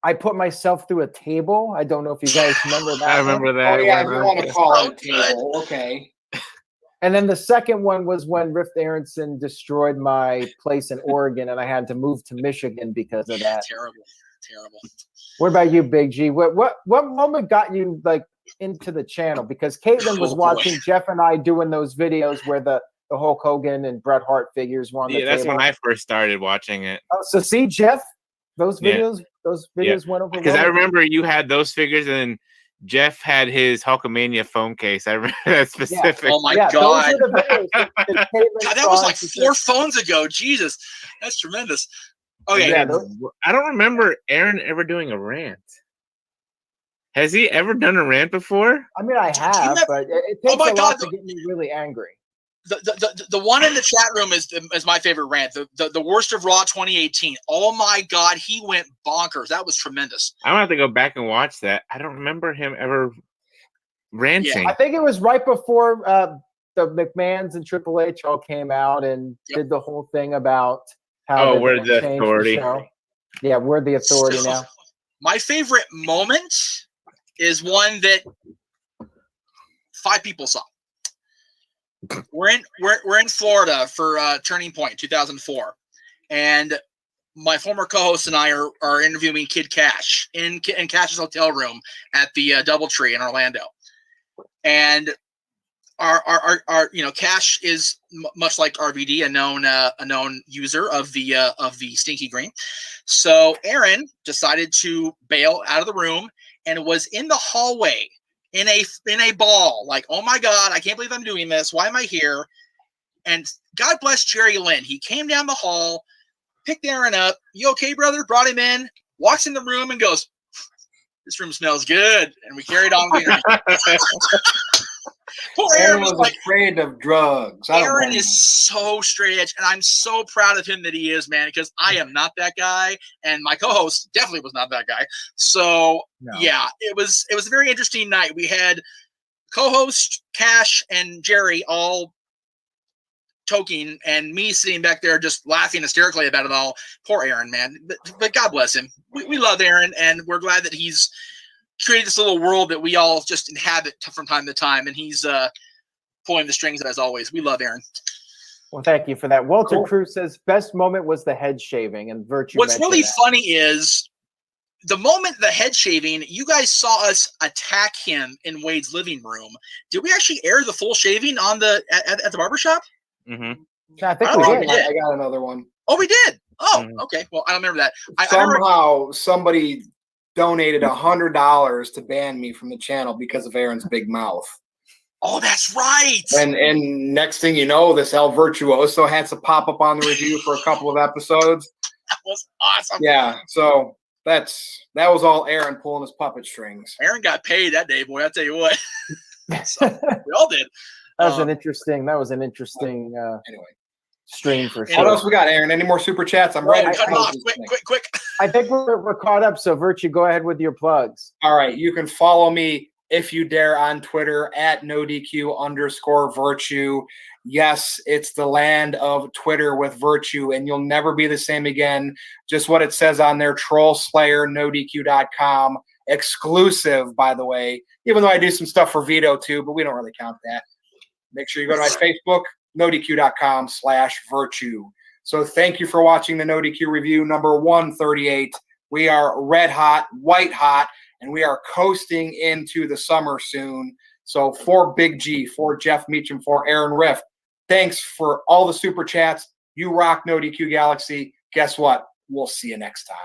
I put myself through a table. I don't know if you guys remember that. I remember that. Oh, yeah, if you want to call it a table. Okay. And then the second one was when Rift Aronson destroyed my place in Oregon, and I had to move to Michigan because of that. Terrible. What about you, Big G? What moment got you like into the channel? Because Caitlin was watching Jeff and I doing those videos where the Hulk Hogan and Bret Hart figures were on the table. That's when I first started watching it. Oh, so see, Jeff, those videos went over. Because I remember you had those figures, and Jeff had his Hulkamania phone case. I remember that specific. Yeah. Oh my God. Those were the videos that was like 4 phones ago. Jesus, that's tremendous. Okay. Yeah, I don't remember Aaron ever doing a rant. Has he ever done a rant before? I mean, I have, but it takes a lot to get me really angry. The one in the chat room is my favorite rant. The worst of Raw 2018. Oh my God, he went bonkers. That was tremendous. I'm gonna have to go back and watch that. I don't remember him ever ranting. Yeah, I think it was right before the McMahons and Triple H all came out and did the whole thing about how we're the authority. Yeah, we're the authority now. My favorite moment is one that 5 people saw. We're in Florida for Turning Point 2004, and my former co-host and I are interviewing Kid Cash in Cash's hotel room at the DoubleTree in Orlando, and our Cash is much like RVD, a known user of the Stinky Green. So Aaron decided to bail out of the room and was in the hallway. In a ball, like, oh my God, I can't believe I'm doing this. Why am I here? And God bless Jerry Lynn. He came down the hall, picked Aaron up. You okay, brother? Brought him in, walks in the room and goes, this room smells good. And we carried on the interview. Poor Aaron was like, afraid of drugs. Aaron is so straight edge, and I'm so proud of him that he is, man, because I am not that guy, and my co-host definitely was not that guy. So yeah, it was a very interesting night. We had co-host Cash and Jerry all toking, and me sitting back there just laughing hysterically about it all. Poor Aaron, man, but God bless him. We love Aaron, and we're glad that he's created this little world that we all just inhabit from time to time, and he's pulling the strings as always. We love Aaron. Well, thank you for that. Walter Cruz says best moment was the head shaving, and Virtue. What's really funny is the moment the head shaving, you guys saw us attack him in Wade's living room. Did we actually air the full shaving on at the barbershop? Mm-hmm. I think we did. I got another one. Oh, we did. Oh, okay. Well, I don't remember that. Somehow somebody donated $100 to ban me from the channel because of Aaron's big mouth. Oh, that's right. And next thing you know, this El Virtuoso had to pop up on the review for a couple of episodes. That was awesome. Yeah, so that was all Aaron pulling his puppet strings. Aaron got paid that day, boy. I'll tell you what. So, we all did. That was an interesting anyway. Stream for sure. What else we got, Aaron? Any more super chats? I'm ready. Cut it off. Quick. I think we're caught up. So Virtue, go ahead with your plugs. All right. You can follow me if you dare on Twitter at NoDQ_Virtue. Yes, it's the land of Twitter with Virtue, and you'll never be the same again. Just what it says on there, Troll Slayer, NoDQ.com. Exclusive, by the way, even though I do some stuff for Vito too, but we don't really count that. Make sure you go to my Facebook, NoDQ.com/Virtue. So thank you for watching the NoDQ review number 138. We are red hot, white hot, and we are coasting into the summer soon. So for Big G, for Jeff Meacham, for Aaron Rift, thanks for all the super chats. You rock, NoDQ Galaxy. Guess what? We'll see you next time.